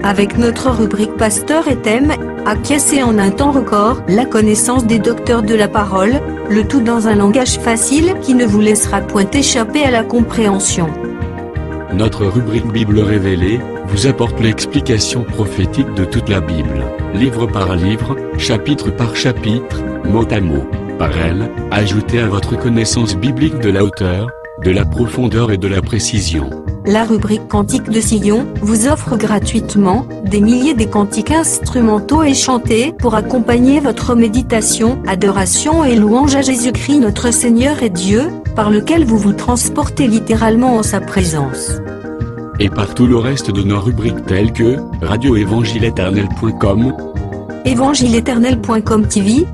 Avec notre rubrique Pasteur et thème, acquiescer en un temps record la connaissance des docteurs de la parole, le tout dans un langage facile qui ne vous laissera point échapper à la compréhension. Notre rubrique Bible révélée vous apporte l'explication prophétique de toute la Bible, livre par livre, chapitre par chapitre, mot à mot. Par elle, ajoutez à votre connaissance biblique de la hauteur, de la profondeur et de la précision. La rubrique Cantique de Sion vous offre gratuitement des milliers de cantiques instrumentaux et chantés pour accompagner votre méditation, adoration et louange à Jésus-Christ notre Seigneur et Dieu, par lequel vous vous transportez littéralement en sa présence. Et par tout le reste de nos rubriques telles que radio-évangile-éternel.com, évangile-éternel.com TV,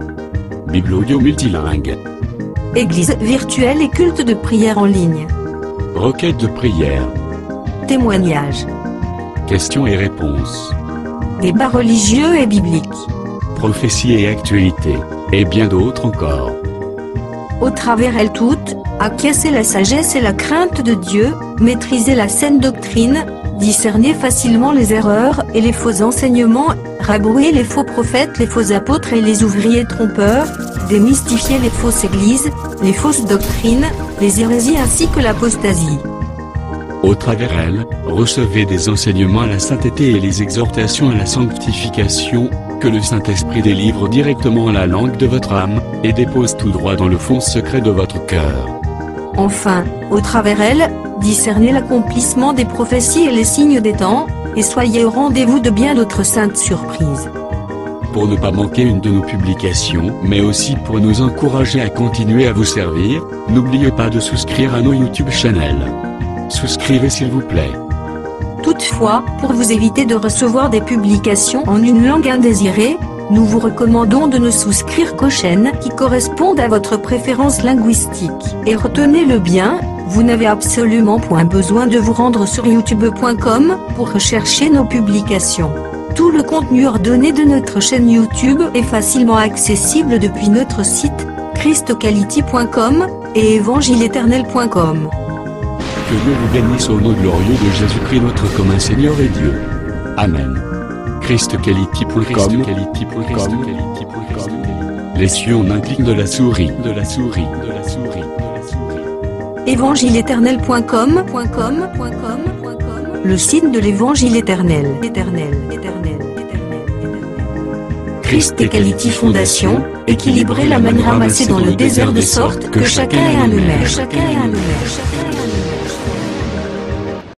Bible audio multilingue, Église virtuelle et culte de prière en ligne, requête de prière, témoignages, questions et réponses, débats religieux et bibliques, prophéties et actualités, et bien d'autres encore. Au travers elles toutes, acquiescer la sagesse et la crainte de Dieu, maîtriser la saine doctrine, discerner facilement les erreurs et les faux enseignements, rabrouer les faux prophètes, les faux apôtres et les ouvriers trompeurs, démystifier les fausses églises, les fausses doctrines, les hérésies ainsi que l'apostasie. Au travers elles, recevez des enseignements à la sainteté et les exhortations à la sanctification, que le Saint-Esprit délivre directement à la langue de votre âme, et dépose tout droit dans le fond secret de votre cœur. Enfin, au travers elles, discernez l'accomplissement des prophéties et les signes des temps, et soyez au rendez-vous de bien d'autres saintes surprises. Pour ne pas manquer une de nos publications, mais aussi pour nous encourager à continuer à vous servir, n'oubliez pas de souscrire à nos YouTube channels. Souscrivez s'il vous plaît. Toutefois, pour vous éviter de recevoir des publications en une langue indésirée, nous vous recommandons de ne souscrire qu'aux chaînes qui correspondent à votre préférence linguistique. Et retenez-le bien, vous n'avez absolument point besoin de vous rendre sur youtube.com pour rechercher nos publications. Tout le contenu ordonné de notre chaîne YouTube est facilement accessible depuis notre site, christquality.com, et évangile-éternel.com. Que Dieu vous bénisse au nom glorieux de Jésus-Christ notre commun Seigneur et Dieu. Amen. christquality.com. Les cieux en un clic de la souris. évangile-éternel.com, le site de l'évangile éternel. Christ Equality Fondation, équilibrer la manne ramassée dans le désert de sorte que chacun ait un numéro.